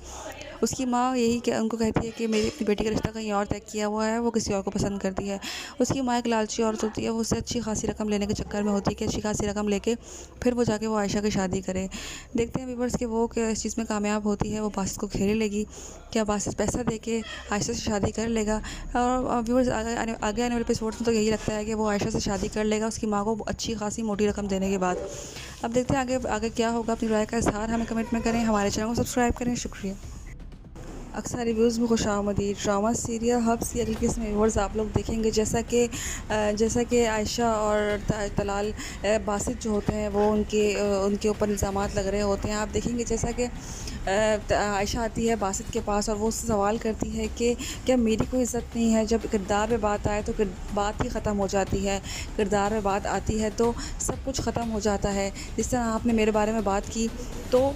उसकी माँ उनको कहती है कि मेरी अपनी बेटी का रिश्ता कहीं और तय किया हुआ है, वो किसी और को पसंद करती है। उसकी माँ एक लालची औरत होती है, वो उससे अच्छी खासी रकम लेने के चक्कर में होती है कि अच्छी खासी रकम लेके फिर वो जाके वो आयशा की शादी करे। देखते हैं व्यूअर्स कि वो इस चीज़ में कामयाब होती है, वो बासित को घेरे लेगी, क्या बासित पैसा दे के आयशा से शादी कर लेगा। और व्यूअर्स आगे आने वाले एपिसोड्स में तो यही लगता है कि वो आयशा से शादी कर लेगा उसकी माँ को अच्छी खासी मोटी रकम देने के बाद। अब देखते हैं आगे क्या होगा। अपनी राय का इज़हार हमें कमेंट में करें, हमारे चैनल को सब्सक्राइब करें। शुक्रिया। अक्सर रिव्यूज़ में खुशामदीद। ड्रामा सीरियल हब्स की अगली किस्म व्यूअर्स आप लोग देखेंगे जैसा कि आयशा और तलाल बासित जो होते हैं वो उनके ऊपर इल्ज़ामात लग रहे होते हैं। आप देखेंगे जैसा कि आयशा आती है बासित के पास और वो उससे सवाल करती है कि क्या मेरी कोई इज़्ज़त नहीं है। जब किरदार पे बात आए तो बात ही ख़त्म हो जाती है, किरदार पे बात आती है तो सब कुछ ख़त्म हो जाता है। जिस तरह आपने मेरे बारे में बात की तो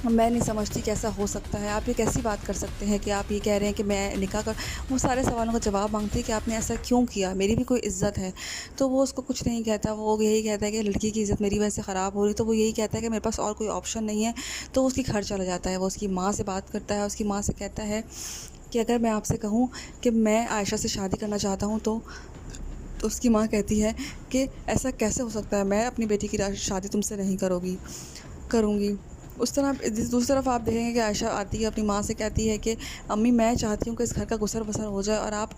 मैं नहीं समझती कि ऐसा हो सकता है। आप ये कैसी बात कर सकते हैं कि आप ये कह रहे हैं कि मैं निकाह कर वो सारे सवालों का जवाब माँगती है कि आपने ऐसा क्यों किया? मेरी भी कोई इज़्ज़त है। तो वो उसको कुछ नहीं कहता, वो यही कहता है कि लड़की की इज़्ज़त मेरी वजह से ख़राब हो रही है, तो वो यही कहता है कि मेरे पास और कोई ऑप्शन नहीं है, तो उसकी घर चला जाता है। वो उसकी माँ से बात करता है, उसकी माँ से कहता है कि अगर मैं आपसे कहूँ कि मैं आयशा से शादी करना चाहता हूँ तो उसकी माँ कहती है कि ऐसा कैसे हो सकता है? मैं अपनी बेटी की शादी तुमसे नहीं करूँगी। उस तरह दूसरी तरफ आप देखेंगे कि आयशा आती है, अपनी माँ से कहती है कि अम्मी मैं चाहती हूँ कि इस घर का गुसर-बसर हो जाए और आप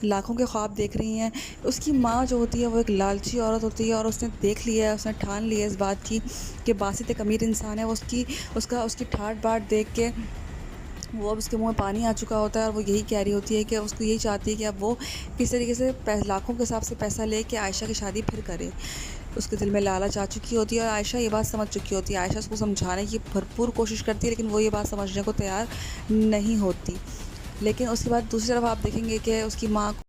लाखों के ख्वाब देख रही हैं। उसकी माँ जो होती है वो एक लालची औरत होती है और उसने देख लिया है, उसने ठान ली है इस बात की कि बासित एक अमीर इंसान है। वो उसकी ठाट-बाट देख के वो अब उसके मुँह में पानी आ चुका होता है और वो यही कह रही होती है कि उसको यही चाहती है कि अब वो किस तरीके से लाखों के हिसाब से पैसा लेके आयशा की शादी फिर करे। उसके दिल में लालच आ चुकी होती है और आयशा ये बात समझ चुकी होती है। आयशा उसको समझाने की भरपूर कोशिश करती है, लेकिन वो ये बात समझने को तैयार नहीं होती। लेकिन उसके बाद दूसरी तरफ आप देखेंगे कि उसकी माँ